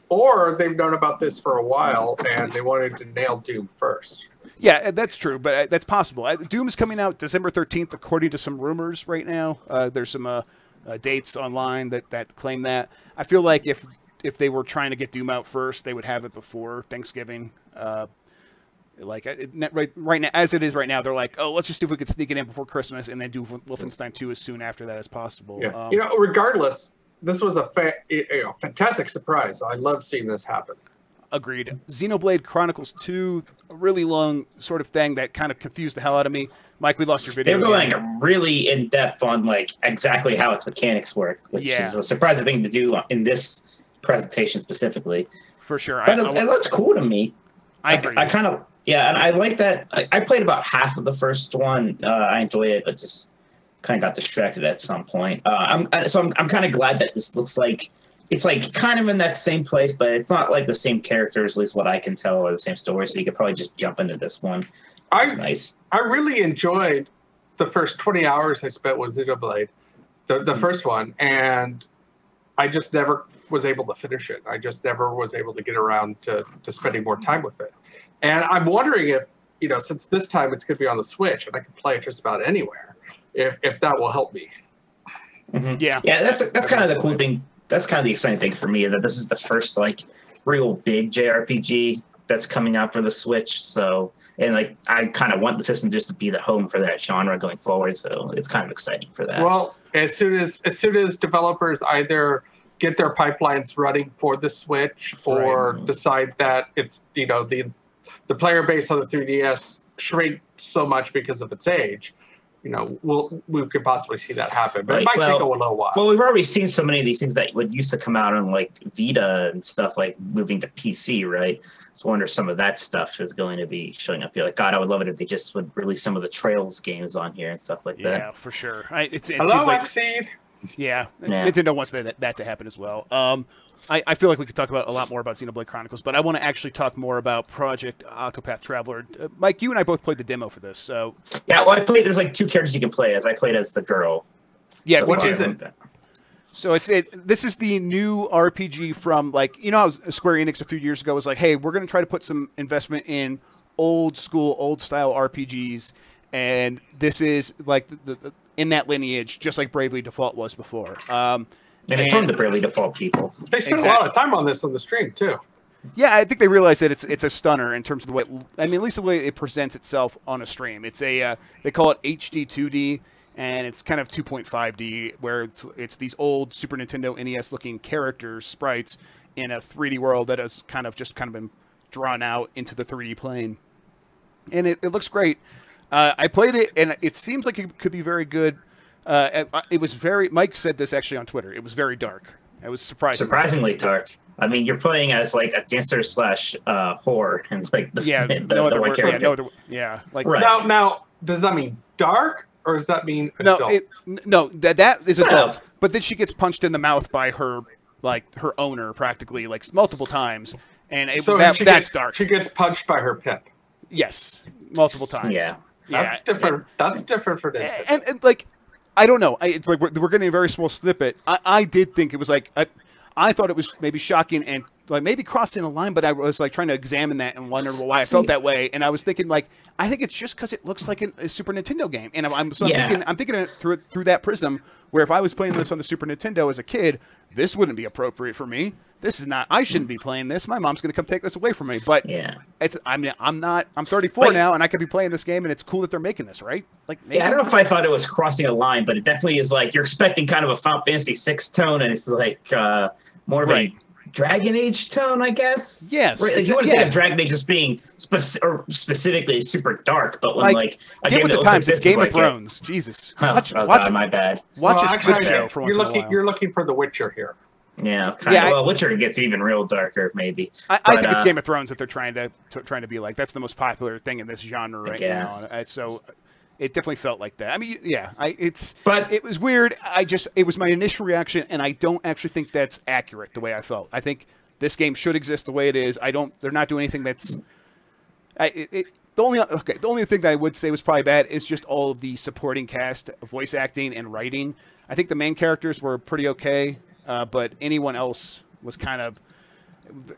Or they've known about this for a while and they wanted to nail Doom first. Yeah, that's true, but that's possible. Doom is coming out December 13th, according to some rumors right now. There's some dates online that claim that. I feel like if they were trying to get Doom out first, they would have it before Thanksgiving. Right now, as it is right now, they're like, oh, let's just see if we could sneak it in before Christmas and then do Wolfenstein 2 as soon after that as possible. Yeah. Regardless, this was a fantastic surprise. I love seeing this happen. Agreed. Xenoblade Chronicles 2, a really long sort of thing that kind of confused the hell out of me. Mike, we lost your video. They're going really in depth on exactly how its mechanics work, which is a surprising thing to do in this presentation specifically. For sure. But it looks cool to me. I agree. I kind of and I like that. I played about half of the first one. I enjoyed it, but just kind of got distracted at some point. I'm kind of glad that this looks like. It's kind of in that same place, but it's not like the same characters, at least what I can tell, or the same story. So you could probably just jump into this one. It's nice. I really enjoyed the first 20 hours I spent with Xenoblade, the first one, and I just never was able to finish it. I just never was able to get around to spending more time with it. And I'm wondering if, since this time it's going to be on the Switch and I can play it just about anywhere, if that will help me. Mm-hmm. Yeah, that's kind of the cool thing. That's kind of the exciting thing for me, is that this is the first real big JRPG that's coming out for the Switch. So, and I kind of want the system just to be the home for that genre going forward. So it's kind of exciting for that. Well, as soon as developers either get their pipelines running for the Switch or decide that it's the player base on the 3DS shrinked so much because of its age, we could possibly see that happen, but it might take a little while. Well, we've already seen so many of these things that would used to come out on Vita and stuff, moving to PC, right? So I wonder if some of that stuff is going to be showing up here. God, I would love it if they just would release some of the Trails games on here and stuff like that. Yeah, for sure. It Hello, seems like Exceed. Yeah, Nintendo wants that to happen as well. I feel like we could talk about a lot more about Xenoblade Chronicles, but I want to actually talk more about Project Octopath Traveler. Mike, you and I both played the demo for this, so... Yeah, well, I played... There's 2 characters you can play as. I played as the girl. Yeah, so what is it? So this is the new RPG from, how Square Enix a few years ago was like, hey, we're going to try to put some investment in old school, old-style RPGs, and this is, the in that lineage, just like Bravely Default was before. And it's from the Bravely Default people. They spent a lot of time on this on the stream, too. Yeah, I think they realized that it's a stunner in terms of the way, at least the way it presents itself on a stream. It's they call it HD 2D, and it's kind of 2.5D, where it's these old Super Nintendo NES looking characters, sprites, in a 3D world that has kind of been drawn out into the 3D plane. And it looks great. I played it, and it seems like it could be very good. It was very... Mike said this actually on Twitter. It was very dark. It was surprisingly dark. You're playing as a gangster / whore, and the one character. Right. Now, does that mean dark, or does that mean adult? No, that is adult. But then she gets punched in the mouth by her owner practically multiple times, and that's dark. She gets punched by her pimp. Yes, multiple times. Yeah. That's different. That's different for this. And I don't know. It's we're getting a very small snippet. I did think it was I thought it was maybe shocking and maybe crossing a line, but I was trying to examine that and wonder why I felt that way. And I was thinking I think it's just because it looks like a Super Nintendo game, and I'm thinking it through that prism. Where if I was playing this on the Super Nintendo as a kid, this wouldn't be appropriate for me. This is not. I shouldn't be playing this. My mom's going to come take this away from me. But I'm 34 now, and I could be playing this game, and it's cool that they're making this, right? Maybe. Yeah, I don't know if I thought it was crossing a line, but it definitely is you're expecting kind of a Final Fantasy VI tone, and it's more of a Dragon Age tone, I guess. Yes, right. You wouldn't think of Dragon Age as being specifically super dark, but when get with the times, it's Game of Thrones. Jesus, watch my bad. Watch a good show for once in a while. You're looking for The Witcher here. Yeah, Witcher gets even real darker, maybe. I think it's Game of Thrones that they're trying to be like. That's the most popular thing in this genre right now. So it definitely felt like that. It was weird. It was my initial reaction, and I don't actually think that's accurate the way I felt. I think this game should exist the way it is. They're not doing anything that's. The only thing that I would say was probably bad is just all of the supporting cast, voice acting and writing. I think the main characters were pretty okay. But anyone else was kind of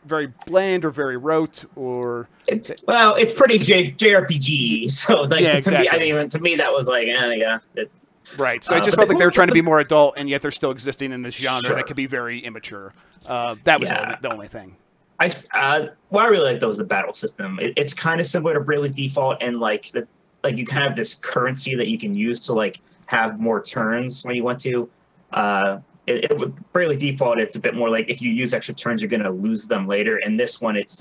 very bland or very rote, or it's pretty JRPG. So exactly. To me that was right. So I just felt like they were trying to be more adult, and yet they're still existing in this genre that could be very immature. That was the only thing. What I really liked though was the battle system. It's kind of similar to Bravely Default, and you kind of have this currency that you can use to have more turns when you want to. With Bravely Default, it's a bit more if you use extra turns, you're going to lose them later. And this one, it's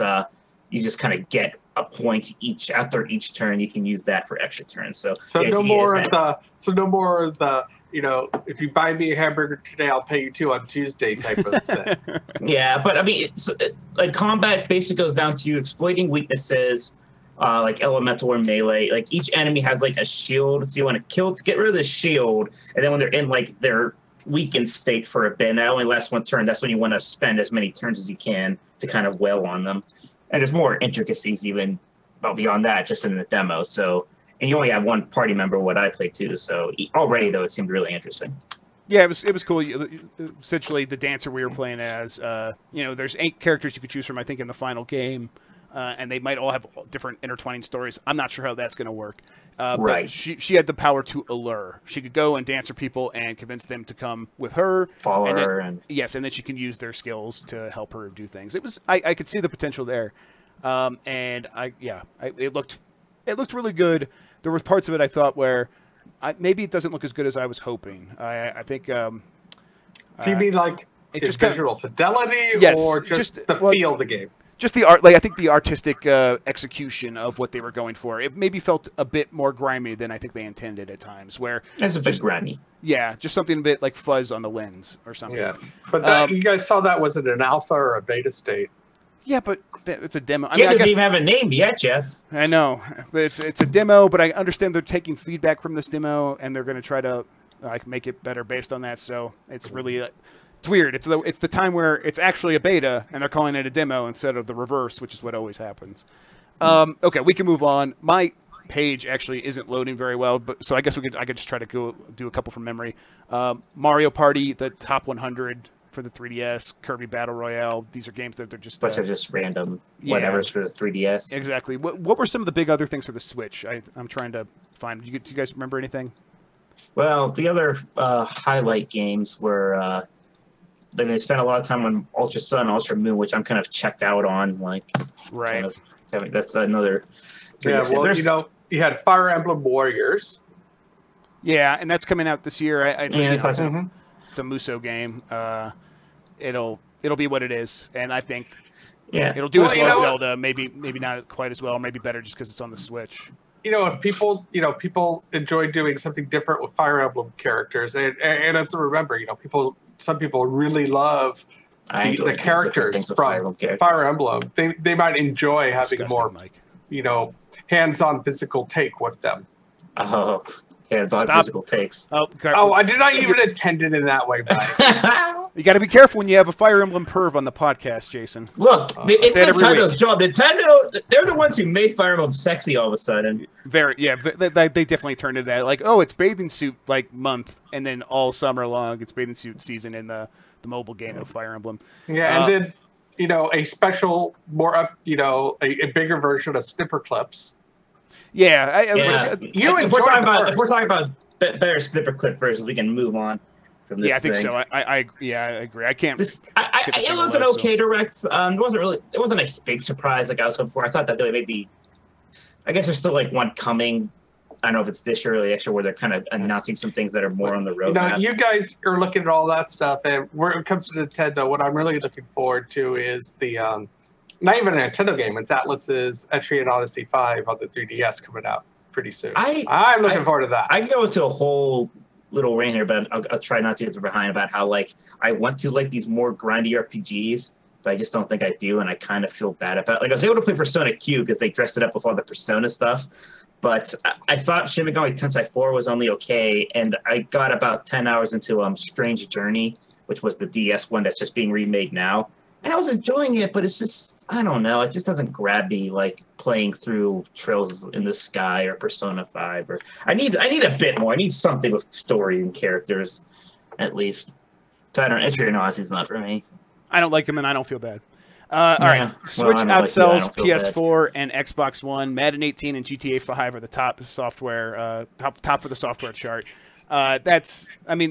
you just kind of get a point after each turn. You can use that for extra turns. So no more of the if you buy me a hamburger today, I'll pay you 2 on Tuesday type of thing. Yeah, but it's combat basically goes down to you exploiting weaknesses. Elemental or melee. Each enemy has a shield, so you want to get rid of the shield, and then when they're in their weakened state for a bit, and that only lasts 1 turn, that's when you want to spend as many turns as you can to kind of wail on them. And there's more intricacies even well, beyond that, just in the demo. So, and you only have one party member, what I played too. So already though, it seemed really interesting. Yeah, it was cool. Essentially, the dancer we were playing as, there's 8 characters you could choose from, I think, in the final game. And they might all have different intertwining stories. I'm not sure how that's going to work. Right. But she had the power to allure. She could go and dance for people and convince them to come with her. Follow and her. Then, yes, and then she can use their skills to help her do things. I could see the potential there. It looked really good. There were parts of it I thought where maybe it doesn't look as good as I was hoping. I think. Do you mean like just visual fidelity, yes, or just the feel of the game? Just the art, I think the artistic execution of what they were going for. It maybe felt a bit more grimy than I think they intended at times. Where it's a bit grimy. Yeah, just something a bit like fuzz on the lens or something. Yeah, but you guys saw that, was it an alpha or a beta state? Yeah, but it's a demo. I doesn't even have a name yet, Jeff. I know, but it's a demo. But I understand they're taking feedback from this demo and they're going to try to make it better based on that. So it's really. It's weird. It's the time where it's actually a beta and they're calling it a demo instead of the reverse, which is what always happens. Okay, we can move on. My page actually isn't loading very well, but so I guess I could just try to go do a couple from memory. Mario Party, the top 100 for the 3DS, Kirby Battle Royale. These are games that they're just bunch of just random whatever's for the 3DS. Exactly. What were some of the big other things for the Switch? I'm trying to find. Do you guys remember anything? Well, the other highlight games were. They spent a lot of time on Ultra Sun, Ultra Moon, which I'm kind of checked out on. Like, right. That's another. Yeah, well, you had Fire Emblem Warriors. Yeah, and that's coming out this year. It's a Muso game. It'll be what it is, and I think it'll do as well as Zelda. Maybe not quite as well. Maybe better just because it's on the Switch. If people enjoy doing something different with Fire Emblem characters, and let's remember, some people really love the characters from Fire Emblem. They might enjoy having more, hands-on physical take with them. Oh, hands-on physical takes. Oh, I did not even intend it in that way, Mike. You got to be careful when you have a Fire Emblem perv on the podcast, Jason. Look, it's Nintendo's job. Nintendo, they're the ones who made Fire Emblem sexy all of a sudden. They definitely turned into that. Like, oh, it's bathing suit month, and then all summer long, it's bathing suit season in the mobile game of Fire Emblem. Yeah, and then a special, more up, a bigger version of Snipper Clips. Yeah, if we're talking about better Snipper Clip versions, we can move on. Yeah, I think so. I agree. I can't. It was an okay direct. It wasn't a big surprise like I was hoping for. I thought that they maybe. I guess there's still one coming. I don't know if it's this year or next year where they're kind of announcing some things that are more on the roadmap. You guys are looking at all that stuff, and when it comes to Nintendo, what I'm really looking forward to is the not even a Nintendo game. It's Atlas's Etrian Odyssey 5 on the 3DS coming out pretty soon. I'm looking forward to that. I can go into a whole little rant here, but I'll try not to get behind about how I want to these more grindy RPGs, but I just don't think I do, and I kind of feel bad about it. I was able to play Persona Q because they dressed it up with all the Persona stuff, but I thought Shin Megami Tensei 4 was only okay, and I got about 10 hours into Strange Journey, which was the DS one that's just being remade now. And I was enjoying it, but it's just, I don't know, it just doesn't grab me like playing through Trails in the Sky or Persona 5. Or I need a bit more. I need something with story and characters, at least. So I don't know, Etrian Odyssey's not for me. I don't like him, and I don't feel bad. All right, Switch outsells PS4 and Xbox One. Madden 18 and GTA 5 are the top software, top for the software chart.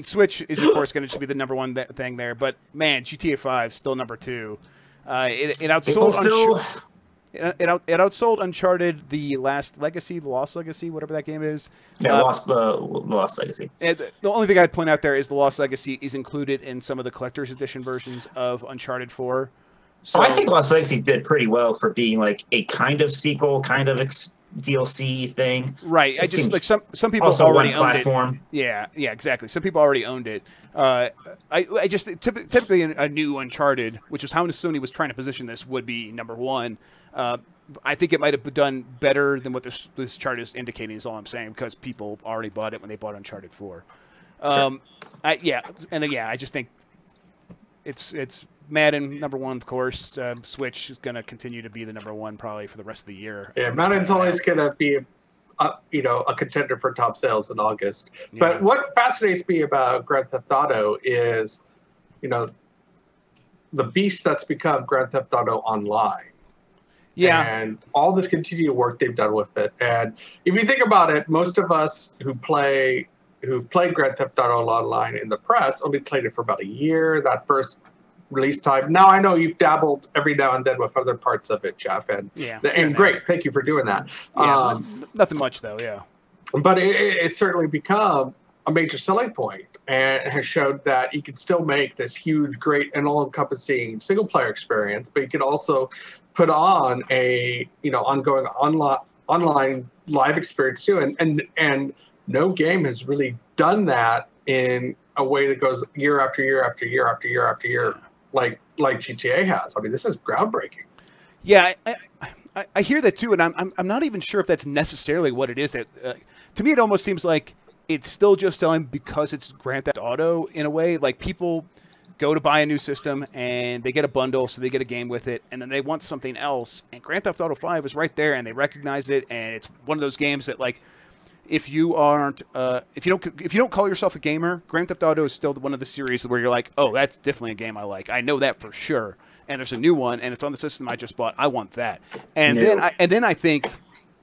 Switch is of course going to be the number one thing there, but man, GTA 5 still number 2. It outsold it outsold Uncharted: The Lost Legacy, whatever that game is. Yeah, the Lost Legacy. And the only thing I'd point out there is the Lost Legacy is included in some of the collector's edition versions of Uncharted 4. So I think Lost Legacy did pretty well for being a kind of sequel, kind of DLC thing. Right. I just some people already owned it. Yeah, exactly. Some people already owned it. I just typically a new Uncharted, which is how Sony was trying to position this, would be number 1. I think it might have done better than what this chart is indicating. Is all I'm saying, because people already bought it when they bought Uncharted 4. Sure. I just think it's Madden #1, of course. Switch is going to continue to be the #1 probably for the rest of the year. Yeah, Madden's always going to be a contender for top sales in August. Yeah. But what fascinates me about Grand Theft Auto is, the beast that's become Grand Theft Auto Online. Yeah. And all this continued work they've done with it. And if you think about it, most of us who've played Grand Theft Auto Online in the press only played it for about a year, that first release time. Now I know you've dabbled every now and then with other parts of it, Jeff, and great, thank you for doing that. Yeah, nothing much though, yeah. But it's certainly become a major selling point and has showed that you can still make this huge, great, and all-encompassing single-player experience, but you can also put on a ongoing online live experience too, and no game has really done that in a way that goes year after year after year after year after year, like GTA has. I mean, this is groundbreaking. Yeah, I hear that too, and I'm not even sure if that's necessarily what it is. That to me, it almost seems like it's still just selling because it's Grand Theft Auto in a way. Like, people go to buy a new system and they get a bundle, so they get a game with it, and then they want something else. And Grand Theft Auto 5 is right there, and they recognize it, and it's one of those games that, like, if you don't call yourself a gamer, Grand Theft Auto is still one of the series where you're like, oh, that's definitely a game I like. I know that for sure. And there's a new one, and it's on the system I just bought. I want that. And then I think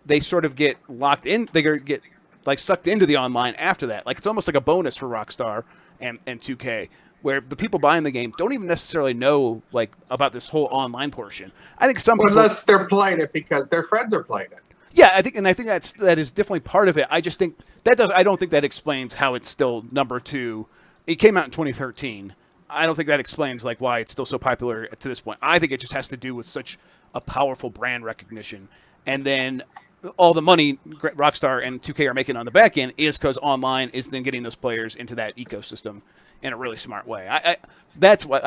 they sort of get locked in. They get like sucked into the online after that. Like, it's almost like a bonus for Rockstar and 2K, where the people buying the game don't even necessarily know like about this whole online portion. I think some people, unless they're playing it because their friends are playing it. Yeah, I think that is definitely part of it. I just think I don't think that explains how it's still #2. It came out in 2013. I don't think that explains like why it's still so popular to this point. I think it just has to do with such a powerful brand recognition, and then all the money Rockstar and 2K are making on the back end is because online is then getting those players into that ecosystem in a really smart way. I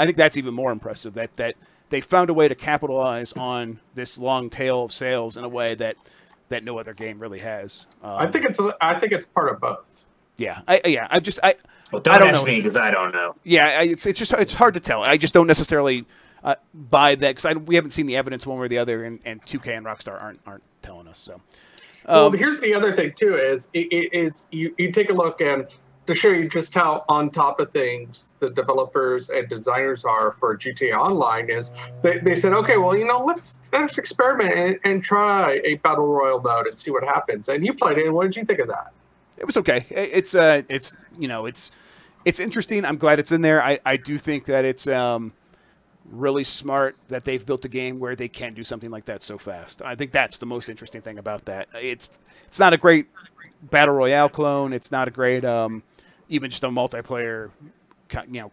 think that's even more impressive, that they found a way to capitalize on this long tail of sales in a way that no other game really has. I think it's part of both. Yeah, Well, don't ask me because I don't know. Yeah, it's hard to tell. I just don't necessarily buy that because we haven't seen the evidence one way or the other, and 2K and Rockstar aren't telling us. So, well, here's the other thing too: is you take a look, and to show you just how on top of things the developers and designers are for GTA Online is they said, okay, well, let's experiment and try a battle royale mode and see what happens. And you played it. And what did you think of that? It was okay. It's interesting. I'm glad it's in there. I do think that it's really smart that they've built a game where they can do something like that so fast. I think that's the most interesting thing about that. It's not a great battle royale clone. It's not a great even just a multiplayer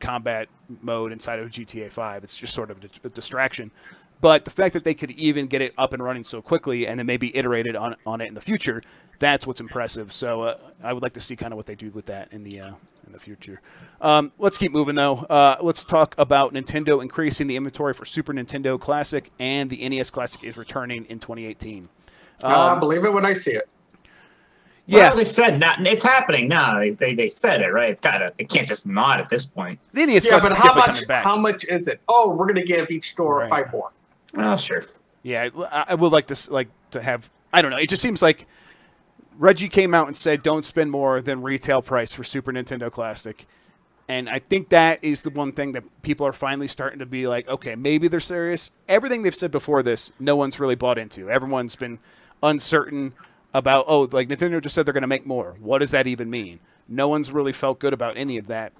combat mode inside of GTA 5. It's just sort of a distraction. But the fact that they could even get it up and running so quickly and then maybe iterated on it in the future, that's what's impressive. So I would like to see kind of what they do with that in the future. Let's keep moving, though. Let's talk about Nintendo increasing the inventory for Super Nintendo Classic, and the NES Classic is returning in 2018. Believe it when I see it. Yeah, well, they said not. It's happening now. They said it, right? It can't just not at this point. The NES Classic is definitely coming back. How much is it? Oh, we're going to give each store 5 more. Oh, sure. Yeah, I would like to have. I don't know. It just seems like Reggie came out and said, "Don't spend more than retail price for Super Nintendo Classic," and I think that is the one thing that people are finally starting to be like, okay, maybe they're serious. Everything they've said before this, no one's really bought into. Everyone's been uncertain about, like Nintendo just said they're going to make more. What does that even mean? No one's really felt good about any of that.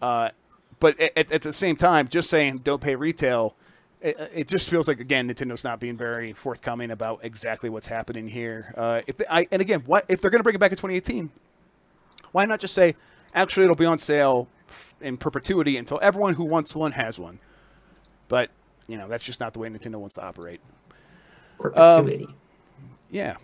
But at the same time, just saying don't pay retail, it just feels like, again, Nintendo's not being very forthcoming about exactly what's happening here. If they're going to bring it back in 2018, why not just say, actually, it'll be on sale in perpetuity until everyone who wants one has one. But, that's just not the way Nintendo wants to operate. Perpetuity. Yeah.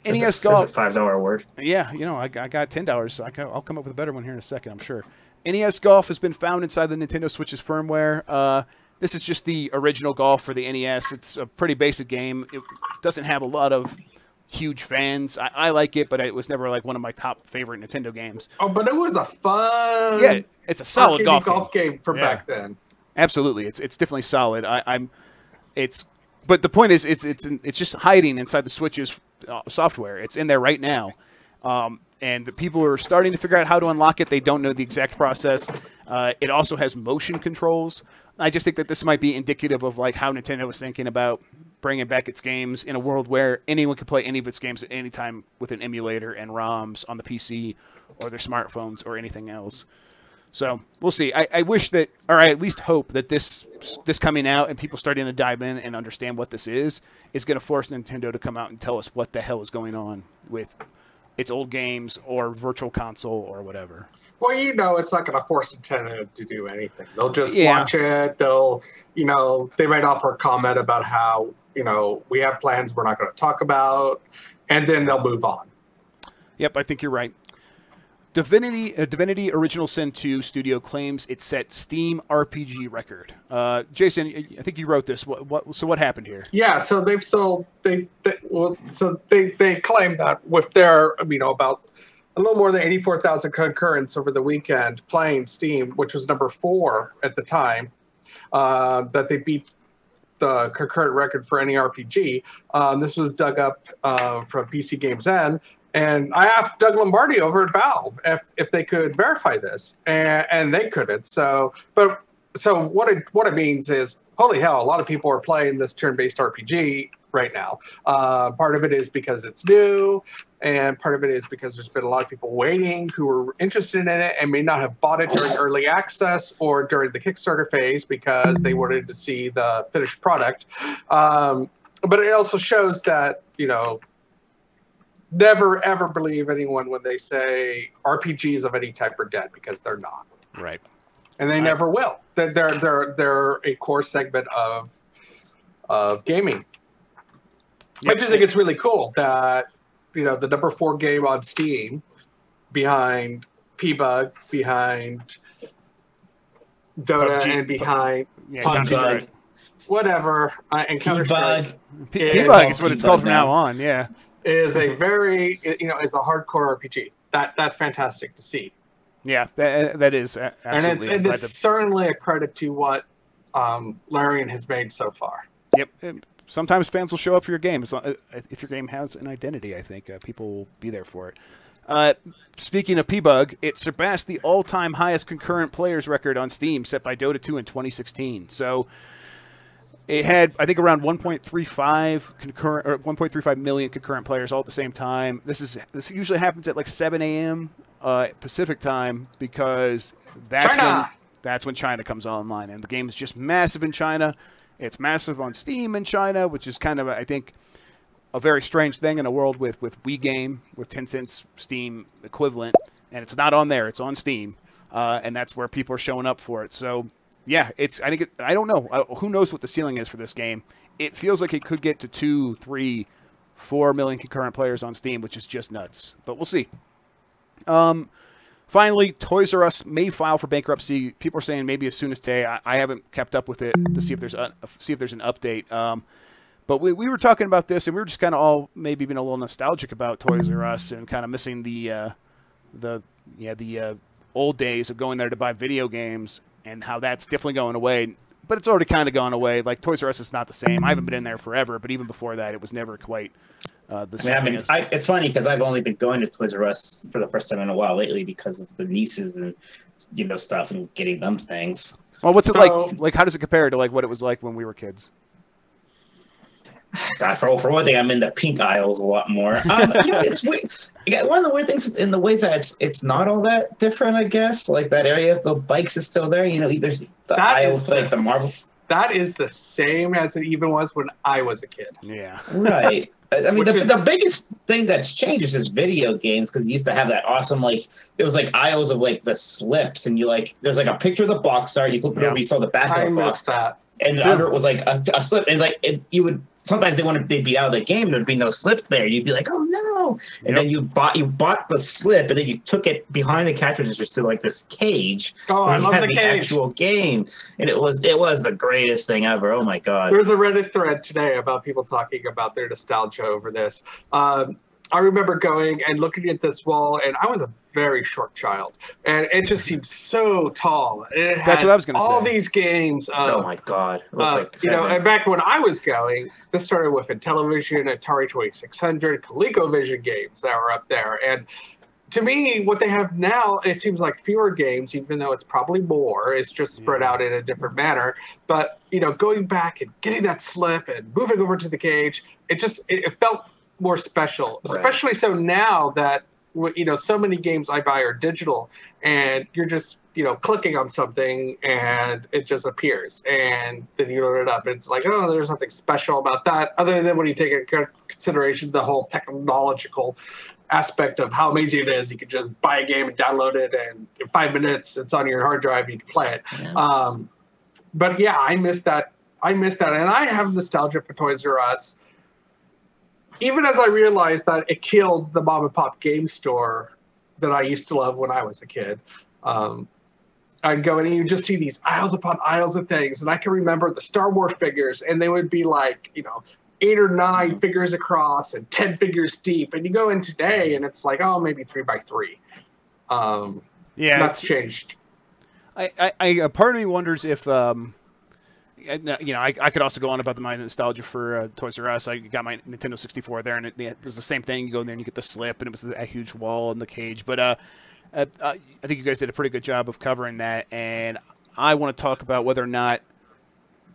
NES Golf. $5 word. Yeah, I got $10, so I'll come up with a better one here in a second, I'm sure. NES Golf has been found inside the Nintendo Switch's firmware. This is just the original Golf for the NES. It's a pretty basic game. It doesn't have a lot of huge fans. I like it, but it was never like one of my top favorite Nintendo games. Oh, but it was a fun. Yeah, it's a solid golf game from back then. Absolutely, it's definitely solid. But the point is, it's just hiding inside the Switch's software. It's in there right now, and the people are starting to figure out how to unlock it. They don't know the exact process. It also has motion controls. I just think that this might be indicative of like how Nintendo was thinking about bringing back its games in a world where anyone can play any of its games at any time with an emulator and ROMs on the PC or their smartphones or anything else. So we'll see. I wish that, or I at least hope that this coming out and people starting to dive in and understand what this is going to force Nintendo to come out and tell us what the hell is going on with its old games or virtual console or whatever. Well, you know, it's not going to force Nintendo to do anything. They'll just launch it. They'll, you know, they might offer a comment about how, you know, we have plans we're not going to talk about, and then they'll move on. Yep, I think you're right. Divinity Original Sin 2 Studio claims it set Steam RPG record. Jason, I think you wrote this. So what happened here? Yeah, so they claim that with their, you know, about a little more than 84,000 concurrents over the weekend playing Steam, which was number 4 at the time, that they beat the concurrent record for any RPG. This was dug up from PC Games N. And I asked Doug Lombardi over at Valve if they could verify this, and they couldn't. So what it means is, holy hell, a lot of people are playing this turn-based RPG right now. Part of it is because it's new, and part of it is because there's been a lot of people waiting who are interested in it and may not have bought it during early access or during the Kickstarter phase because they wanted to see the finished product. But it also shows that, you know, never ever believe anyone when they say RPGs of any type are dead, because they're not. Right. And they never will. They're a core segment of gaming. Yep. I just think it's really cool that, you know, the number 4 game on Steam, behind P-Bug, behind Dota, and behind Counter-Strike, whatever, and Counter-Strike. P-Bug is what it's called from now on. Yeah. Is a very, you know, is a hardcore RPG. That's fantastic to see. Yeah, that is absolutely. And it's certainly a credit to what Larian has made so far. Yep. Sometimes fans will show up for your game. If your game has an identity, I think people will be there for it. Speaking of P-Bug, it surpassed the all-time highest concurrent players record on Steam set by Dota 2 in 2016. So it had, I think, around 1.35 million concurrent players all at the same time. This usually happens at like 7 a.m. Pacific time, because that's when China comes online, and the game is just massive in China. It's massive on Steam in China, which is kind of, I think, a very strange thing in a world with Wii Game, with Tencent's Steam equivalent, and it's not on there. It's on Steam, and that's where people are showing up for it. So yeah, I don't know. Who knows what the ceiling is for this game? It feels like it could get to 2, 3, 4 million concurrent players on Steam, which is just nuts. But we'll see. Finally, Toys R Us may file for bankruptcy. People are saying maybe as soon as today. I haven't kept up with it to see if there's an update. But we were talking about this, and we were just kind of all maybe being a little nostalgic about Toys R Us and kind of missing the old days of going there to buy video games, and how that's definitely going away. But it's already kind of gone away. Like, Toys R Us is not the same. I haven't been in there forever, but even before that, it was never quite the same. It's funny because I've only been going to Toys R Us for the first time in a while lately because of the nieces and, you know, stuff, and getting them things. Well, what's it like? Like, how does it compare to like what it was like when we were kids? God, for one thing, I'm in the pink aisles a lot more. You know, it's weird. One of the weird things in the ways that it's not all that different, I guess. Like, that area, the bikes is still there. You know, there's the aisle for like the Marvel. That is the same as it even was when I was a kid. Yeah. Right. I mean, the biggest thing that's changed is just video games, because you used to have that awesome, like, there was like aisles of like the slips, and you like, there's like a picture of the box art, you flip it over, you saw the back of the box. And under it was like a slip, and like you would sometimes they'd be out of the game, there'd be no slip there. You'd be like, oh no! And then you bought the slip, and then you took it behind the cash register to like this cage. Oh, I love the cage. Actual game, and it was the greatest thing ever. Oh my god! There's a Reddit thread today about people talking about their nostalgia over this. I remember going and looking at this wall, and I was a very short child, and it just seemed so tall. That's what I was going to say. All these games. Oh my God! You know, and back when I was going, this started with Intellivision, Atari 2600, ColecoVision games that were up there, and to me, what they have now, it seems like fewer games, even though it's probably more. It's just spread out in a different manner. But, you know, going back and getting that slip and moving over to the cage, it felt more special. Right. Especially so now that, you know, so many games I buy are digital, and you're just, you know, clicking on something and it just appears. And then you load it up. And it's like, oh, there's nothing special about that, other than when you take into consideration the whole technological aspect of how amazing it is. You could just buy a game and download it, and in 5 minutes it's on your hard drive, you can play it. Yeah. But yeah, I miss that, and I have nostalgia for Toys R Us, even as I realized that it killed the mom and pop game store that I used to love when I was a kid. I'd go in and you just see these aisles upon aisles of things, and I can remember the Star Wars figures, and they would be like, you know, 8 or 9 figures across and 10 figures deep. And you go in today and it's like, oh, maybe 3x3. Yeah, that's changed. I part of me wonders if, you know, I could also go on about my nostalgia for Toys R Us. I got my Nintendo 64 there, and it was the same thing. You go in there and you get the slip, and it was a huge wall in the cage. But I think you guys did a pretty good job of covering that. And I want to talk about whether or not,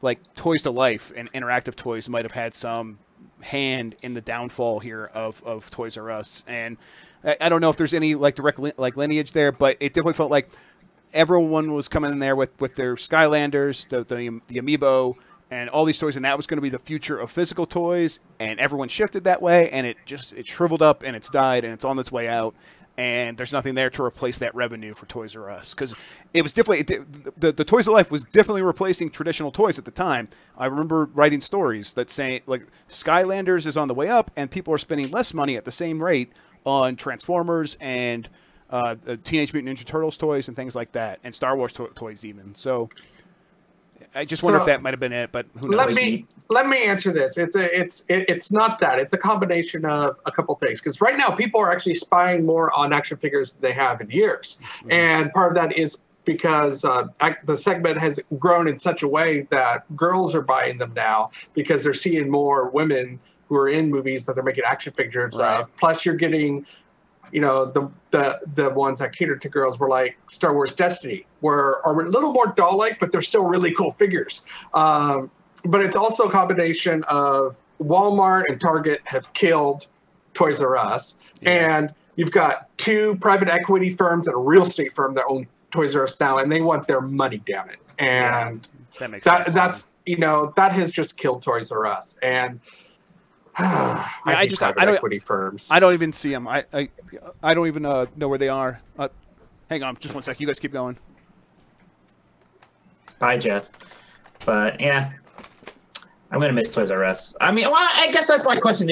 like, Toys to Life and interactive toys might have had some hand in the downfall here of Toys R Us. And I don't know if there's any like direct lineage there, but it definitely felt like everyone was coming in there with their Skylanders, the Amiibo, and all these toys, and that was going to be the future of physical toys. And everyone shifted that way, and it shriveled up, and it's died, and it's on its way out. And there's nothing there to replace that revenue for Toys R Us, because it was definitely the Toys of Life was definitely replacing traditional toys at the time. I remember writing stories that say like Skylanders is on the way up, and people are spending less money at the same rate on Transformers and Teenage Mutant Ninja Turtles toys and things like that, and Star Wars toys even. So I just wonder if that might have been it, but who knows? Let me answer this. It's not that. It's a combination of a couple things. Because right now people are actually spying more on action figures than they have in years, and part of that is because the segment has grown in such a way that girls are buying them now because they're seeing more women who are in movies that they're making action figures of. Plus, you're getting, you know, the ones that cater to girls were like Star Wars Destiny, are a little more doll-like, but they're still really cool figures. But it's also a combination of Walmart and Target have killed Toys R Us, and you've got 2 private equity firms and a real estate firm that own Toys R Us now, and they want their money down it. And that makes sense. That's, you know, that has just killed Toys R Us. And I just private equity firms. I don't even see them. I don't even know where they are. Hang on, just one sec. You guys keep going. Bye, Jeff. But yeah, I'm gonna miss Toys R Us. I mean, well, I guess that's my question: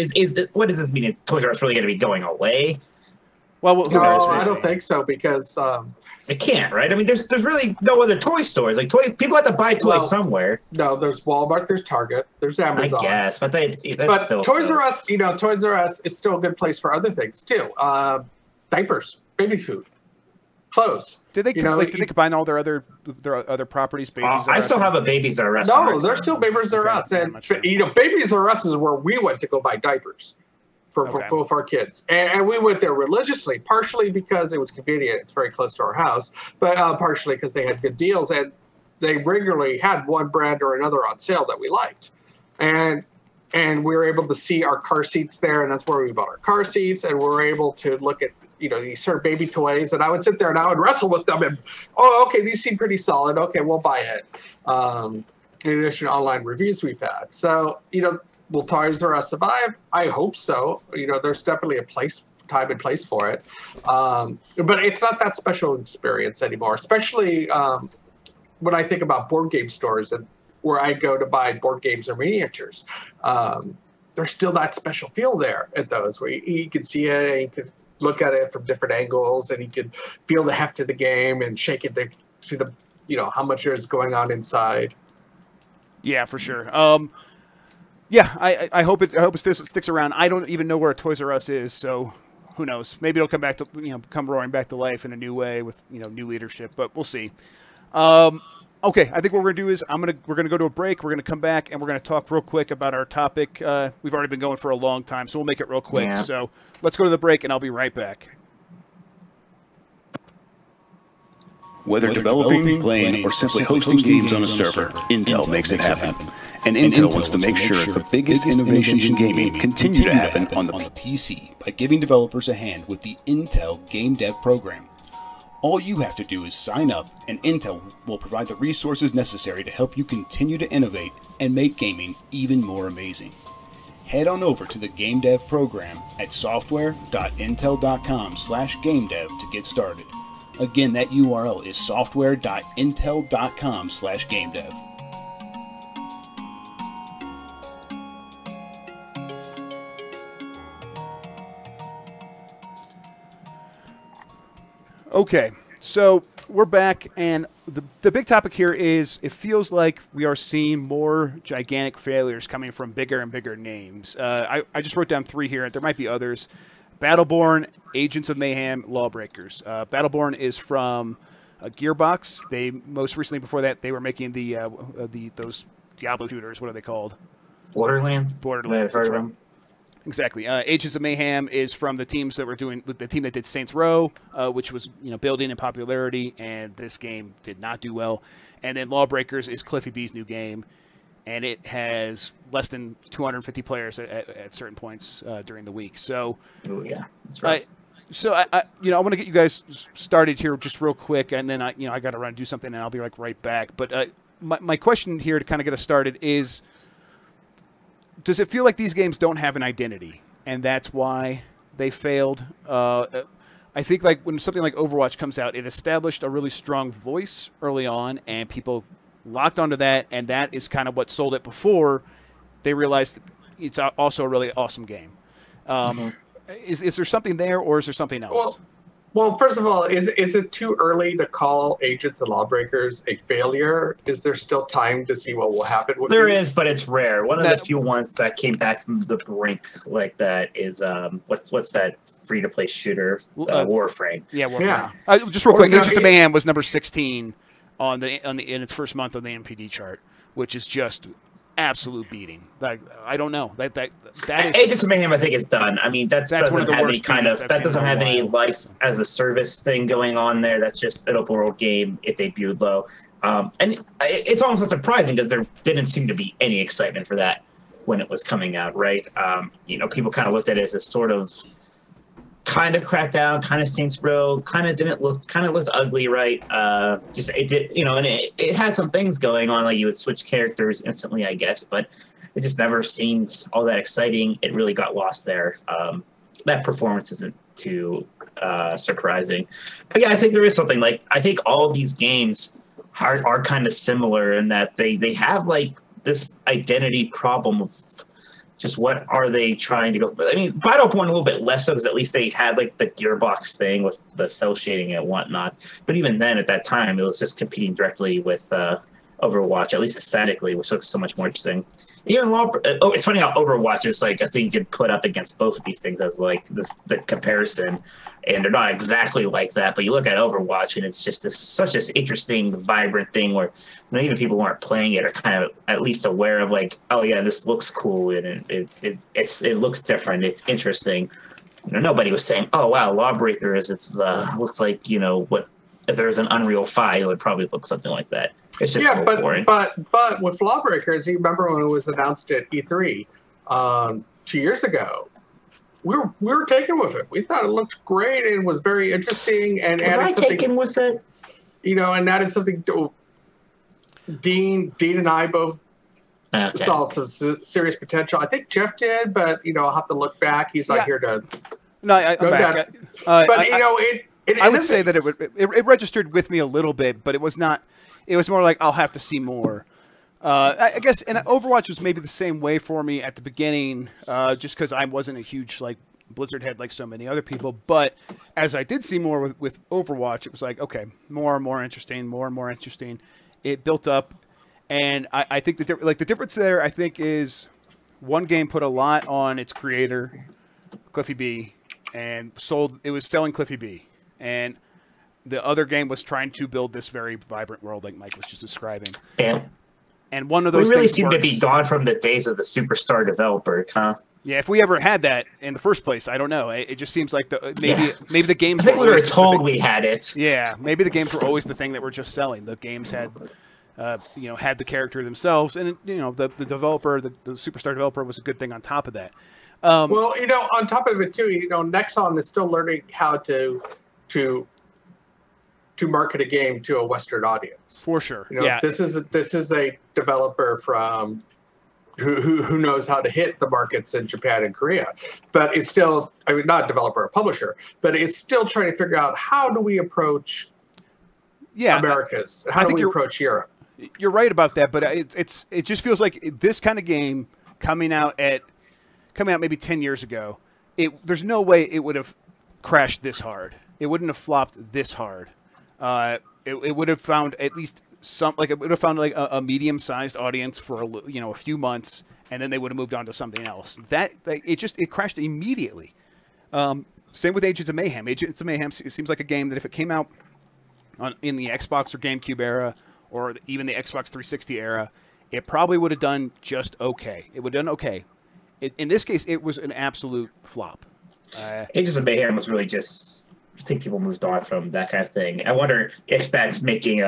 what does this mean? Is Toys R Us really gonna be going away? Well, who knows? I don't think so, because it can't, right? I mean, there's really no other toy stores. Like people have to buy toys somewhere. No, there's Walmart, there's Target, there's Amazon. I guess, but still Toys R Us, you know, Toys R Us is still a good place for other things too. Diapers, baby food, clothes. Did they combine all their other properties? Babies I still have a Babies R Us. No, they're still Babies R Us, and you know, Babies R Us is where we went to go buy diapers for both our kids, and we went there religiously. Partially because it was convenient; it's very close to our house, but partially because they had good deals, and they regularly had one brand or another on sale that we liked, and we were able to see our car seats there, and that's where we bought our car seats, and we were able to look at, you know, these sort of baby toys, and I would sit there and I would wrestle with them, and okay, these seem pretty solid. Okay, we'll buy it. In addition to online reviews we've had, so you know, will Toys R Us survive? I hope so. You know, there's definitely a time and place for it, but it's not that special experience anymore. Especially when I think about board game stores and where I go to buy board games or miniatures. There's still that special feel there at those where you can see it and you can look at it from different angles, and you can feel the heft of the game and shake it to see the, you know, how much is going on inside. Yeah, for sure. Yeah, I hope it sticks around. I don't even know where Toys R Us is, so who knows? Maybe it'll come back to come roaring back to life in a new way with new leadership, but we'll see. Okay, I think what we're gonna do is we're gonna go to a break. We're gonna come back and we're gonna talk real quick about our topic. We've already been going for a long time, so we'll make it real quick. Yeah. So let's go to the break, and I'll be right back. Whether developing, playing, or simply hosting games on a server, Intel makes it happen. And Intel wants to make sure the biggest innovations in gaming continue to happen on the PC by giving developers a hand with the Intel Game Dev program. All you have to do is sign up, and Intel will provide the resources necessary to help you continue to innovate and make gaming even more amazing. Head on over to the Game Dev program at software.intel.com/gamedev to get started. Again, that URL is software.intel.com/gamedev. Okay, so we're back, and the big topic here is it feels like we are seeing more gigantic failures coming from bigger and bigger names. I just wrote down 3 here. There might be others. Battleborn, Agents of Mayhem, Lawbreakers. Battleborn is from Gearbox. They most recently, before that, they were making those Diablo shooters. What are they called? Borderlands. Borderlands. That's right. Exactly. Agents of Mayhem is from the teams that were doing the team that did Saints Row, which was building in popularity, and this game did not do well. And then Lawbreakers is Cliffy B's new game, and it has less than 250 players at certain points during the week. So, yeah, that's right. I want to get you guys started here just real quick, and then I got to run and do something, and I'll be right back. But my question here to kind of get us started is, does it feel like these games don't have an identity, and that's why they failed? I think like when something like Overwatch comes out, it established a really strong voice early on, and people locked onto that, and that is kind of what sold it before they realized it's also a really awesome game. Is there something there, or is there something else? Well, first of all, is it too early to call Agents and Lawbreakers a failure? Is there still time to see what will happen with There these? is, but it's rare. One of the few ones that came back from the brink like that is what's that free-to-play shooter? Warframe. Yeah, Warframe. Yeah. Just real quick, Agents of Mayhem was number 16 in its first month on the NPD chart, which is just absolute beating. Like, I don't know. That is Agents of Mayhem, I think, is done. I mean, one of the worst doesn't have any life as a service thing going on there. That's just an open world game. It debuted low, and it's almost surprising because there didn't seem to be any excitement for that when it was coming out, right? People kind of looked at it as a sort of kind of Crackdown, kind of Saints Row, kind of looked ugly, right? It did, and it had some things going on, like you would switch characters instantly, I guess, but it just never seemed all that exciting. It really got lost there. That performance isn't too surprising, but yeah, I think there is something. Like, I think all of these games are kind of similar in that they have like this identity problem of just what are they trying to go? I mean, Battleborn a little bit less so, because at least they had like the Gearbox thing with the cell shading and whatnot. But even then, at that time, it was just competing directly with Overwatch, at least aesthetically, which looks so much more interesting. Even it's funny how Overwatch is like a thing you could put up against both of these things as like the comparison, and they're not exactly like that. But you look at Overwatch, and it's just such this interesting, vibrant thing where even people who aren't playing it are kind of at least aware of like, oh yeah, this looks cool, and it looks different, it's interesting. Nobody was saying, oh wow, Lawbreakers, looks like what if there's an Unreal 5, it would probably look something like that. It's just boring. But with Lawbreakers, you remember when it was announced at E3 2 years ago? We were taken with it. We thought it looked great and was very interesting, and added something. Taken with it? And added something to Dean and I both saw some serious potential. I think Jeff did, but I'll have to look back. He's not here to. No, I'm back. I would say that it registered with me a little bit, but it was not. It was more like I'll have to see more. I guess, and Overwatch was maybe the same way for me at the beginning, just because I wasn't a huge like Blizzard head like so many other people. But as I did see more with Overwatch, it was like, okay, more and more interesting. It built up, and I think the difference there, I think, is one game put a lot on its creator, Cliffy B, and it was selling Cliffy B. And the other game was trying to build this very vibrant world like Mike was just describing. Yeah. And one of those we really things seem works. to be gone from the days of the superstar developer, huh? Yeah, if we ever had that in the first place, I don't know. It just seems like maybe the games. I think we were always told we had it. Yeah, maybe the games were always the thing that were just selling. The games had, had the character themselves, and the developer, the superstar developer, was a good thing on top of that. Well, on top of it too, Nexon is still learning how to market a game to a Western audience. For sure. This is a developer from who knows how to hit the markets in Japan and Korea, but it's still, not a developer, a publisher, but it's still trying to figure out how do we approach Americas? How do we approach Europe? You're right about that, but it just feels like this kind of game coming out maybe 10 years ago, there's no way it would have crashed this hard. It wouldn't have flopped this hard. It would have found at least it would have found like a medium-sized audience for a few months, and then they would have moved on to something else. It crashed immediately. Same with Agents of Mayhem. Agents of Mayhem seems like a game that if it came out in the Xbox or GameCube era, or even the Xbox 360 era, it probably would have done just okay. It would have done okay. In this case, it was an absolute flop. Agents of Mayhem was really just, I think people moved on from that kind of thing. I wonder if that's making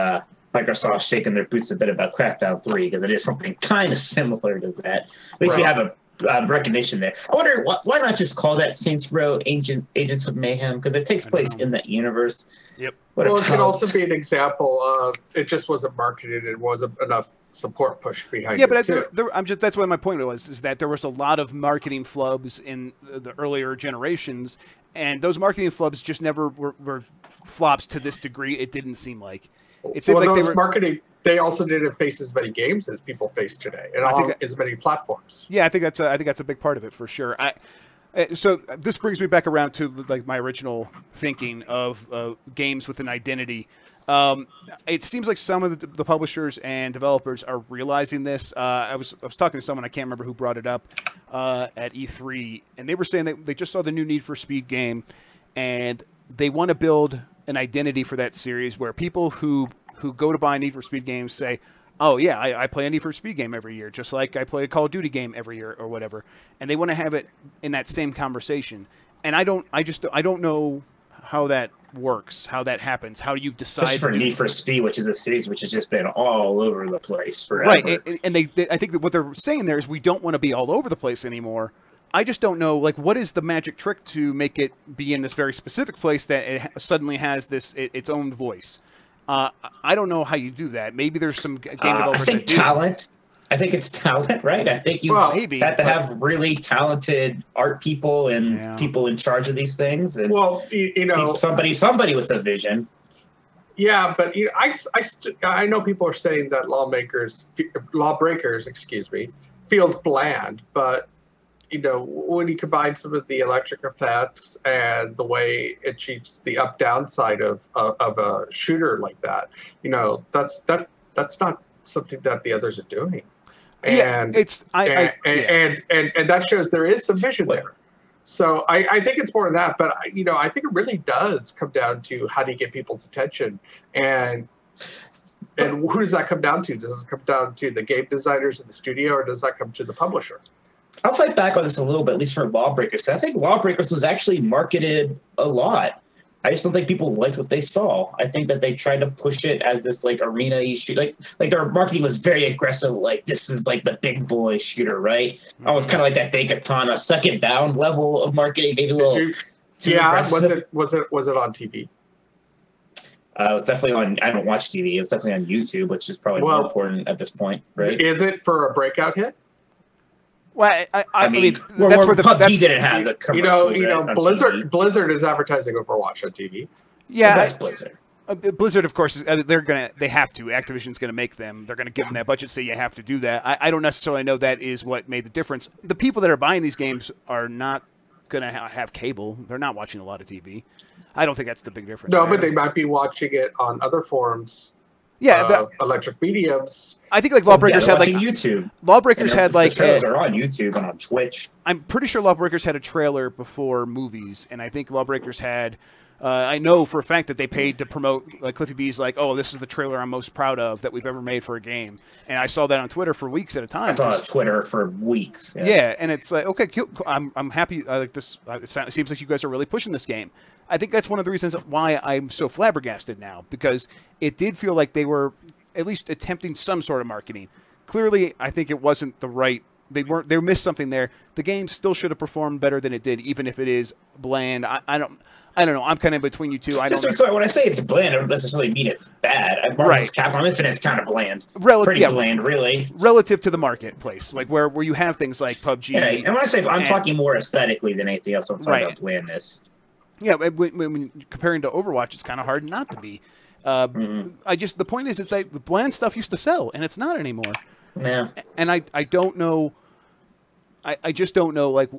Microsoft shaking their boots a bit about Crackdown 3, because it is something kind of similar to that. At least you have a recognition there. I wonder, why not just call that Saints Row Agents of Mayhem, because it takes place in that universe. Yep. Well, it could also be an example of it just wasn't marketed and wasn't enough support push behind it. Yeah, but that's what my point was, is that there was a lot of marketing flubs in the earlier generations, and those marketing flubs just never were flops to this degree. It didn't seem like. It seemed like those marketing, they also didn't face as many games as people face today, and on as many platforms. Yeah, I think that's a big part of it for sure. So this brings me back around to like my original thinking of games with an identity. It seems like some of the publishers and developers are realizing this. I was talking to someone, I can't remember who brought it up at E3, and they were saying that they just saw the new Need for Speed game, and they want to build an identity for that series where people who go to buy Need for Speed games say, oh yeah, I play a Need for Speed game every year, just like I play a Call of Duty game every year or whatever. And they want to have it in that same conversation. And I don't know how that works, how that happens. How do you decide? Just for Need for Speed, which is a series which has just been all over the place forever. Right, and I think that what they're saying there is we don't want to be all over the place anymore. I just don't know, like, what is the magic trick to make it be in this very specific place that it suddenly has its own voice? I don't know how you do that. Maybe there's some game developers I think that talent. I think it's talent, right? I think you have to have really talented art people and people in charge of these things. And somebody with a vision. Yeah, but I know people are saying that Lawbreakers, feels bland, but when you combine some of the electric effects and the way it cheats the up-down side of a shooter like that, that's not something that the others are doing. And and that shows there is some vision there. So I think it's more than that, but I think it really does come down to how do you get people's attention, and who does that come down to? Does it come down to the game designers in the studio, or does that come to the publisher? I'll fight back on this a little bit, at least for Lawbreakers, because I think Lawbreakers was actually marketed a lot. I just don't think people liked what they saw. I think that they tried to push it as this like arena shooter, like their marketing was very aggressive. Like this is like the big boy shooter, right? Almost kind of like that Daikatana second down level of marketing, maybe a little too aggressive. Was it on TV? It was definitely on. I don't watch TV. It was definitely on YouTube, which is probably more important at this point, right? Is it for a breakout hit? Well, I mean, that's where PUBG didn't have the commercials. Blizzard is advertising Overwatch on TV. Yeah, that's Blizzard. Blizzard, of course, they have to. Activision's going to make them. They're going to give them that budget, so you have to do that. I don't necessarily know that is what made the difference. The people that are buying these games are not going to have cable. They're not watching a lot of TV. I don't think that's the big difference. No, but they might be watching it on other forums Electric Mediums. I think like Lawbreakers had like YouTube. Lawbreakers had like the shows are on YouTube and on Twitch. I'm pretty sure Lawbreakers had a trailer before movies, and I think Lawbreakers had. I know for a fact that they paid to promote like Cliffy B's like, oh, this is the trailer I'm most proud of that we've ever made for a game, and I saw that on Twitter for weeks at a time. I saw it on Twitter for weeks. Yeah, and it's like, okay, cool. I'm happy. Like this, it seems like you guys are really pushing this game. I think that's one of the reasons why I'm so flabbergasted now, because it did feel like they were at least attempting some sort of marketing. Clearly, I think it wasn't the right. They missed something there. The game still should have performed better than it did, even if it is bland. I don't know. I'm kind of between you two. When I say it's bland, it doesn't necessarily mean it's bad. Right. Capcom Infinite's kind of bland. Pretty bland, really. Relative to the marketplace, like where you have things like PUBG. Yeah, and when I say I'm talking more aesthetically than anything else, I'm talking about blandness. Yeah, when comparing to Overwatch, it's kind of hard not to be. The point is that the bland stuff used to sell, and it's not anymore. Yeah. And I don't know. I just don't know like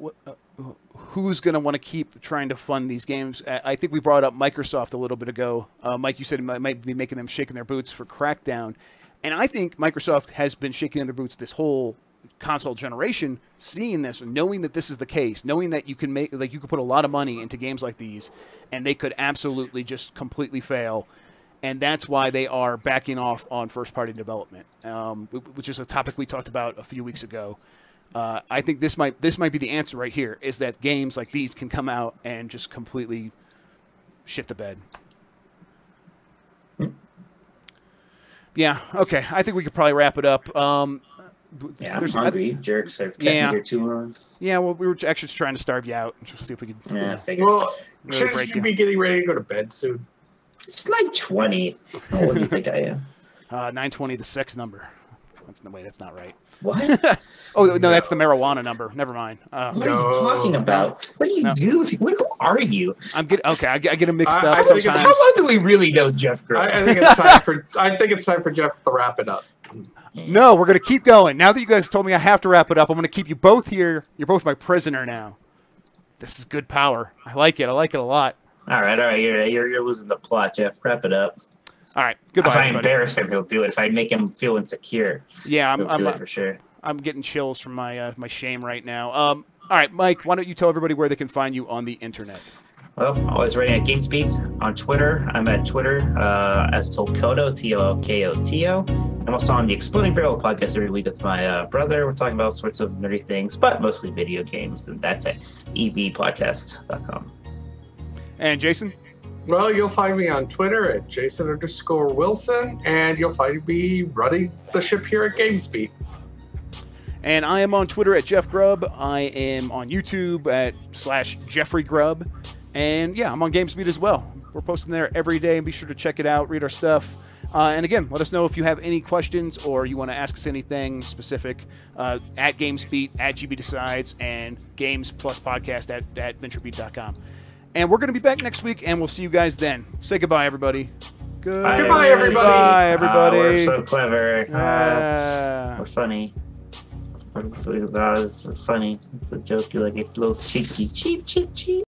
who's going to want to keep trying to fund these games. I think we brought up Microsoft a little bit ago. Mike, you said it might be making them shaking their boots for Crackdown, and I think Microsoft has been shaking their boots this whole console generation, seeing this, knowing that this is the case, knowing that you can you could put a lot of money into games like these, and they could absolutely just completely fail. And that's why they are backing off on first-party development, which is a topic we talked about a few weeks ago. I think this might be the answer right here, is that games like these can come out and just completely shit the bed. Yeah, okay. I think we could probably wrap it up. I'm hungry. Jerks have kept me here too long. Yeah, well, we were actually just trying to starve you out and just see if we could. Yeah, well, shouldn't you be getting ready to go to bed soon? It's like 20. What do you think I am? 920, the sex number. That's not right. What? No, that's the marijuana number. Never mind. What are you talking about? What do you do? Who are you? I get them mixed up. How long do we really know Jeff Grubb? I think it's time for Jeff to wrap it up. No, we're gonna keep going. Now that you guys told me I have to wrap it up, I'm gonna keep you both here. You're both my prisoner now. This is good power. I like it. I like it a lot. All right. You're losing the plot, Jeff. Wrap it up. All right. Goodbye. If I embarrass him, he'll do it. If I make him feel insecure, yeah, he'll do it for sure. I'm getting chills from my my shame right now. All right, Mike, why don't you tell everybody where they can find you on the internet? Well, I'm always writing at GamesBeat on Twitter. I'm at Twitter as Tolkoto, T-O-K-O-T-O. I'm also on the Exploding Barrel podcast every week with my brother. We're talking about all sorts of nerdy things, but mostly video games, and that's at ebpodcast.com. And Jason? Well, you'll find me on Twitter at Jason_Wilson, and you'll find me running the ship here at GamesBeat. And I am on Twitter at Jeff Grubb. I am on YouTube at /JeffreyGrubb. And yeah, I'm on GamesBeat as well. We're posting there every day, and be sure to check it out, read our stuff. And again, let us know if you have any questions or you want to ask us anything specific at GamesBeat, at GB Decides, and Games Plus Podcast at VentureBeat.com. And we're going to be back next week, and we'll see you guys then. Say goodbye, everybody. Goodbye, everybody. Bye, everybody. We're so clever. We're funny. It's funny. It's a joke. You like it, a little cheeky. Cheap.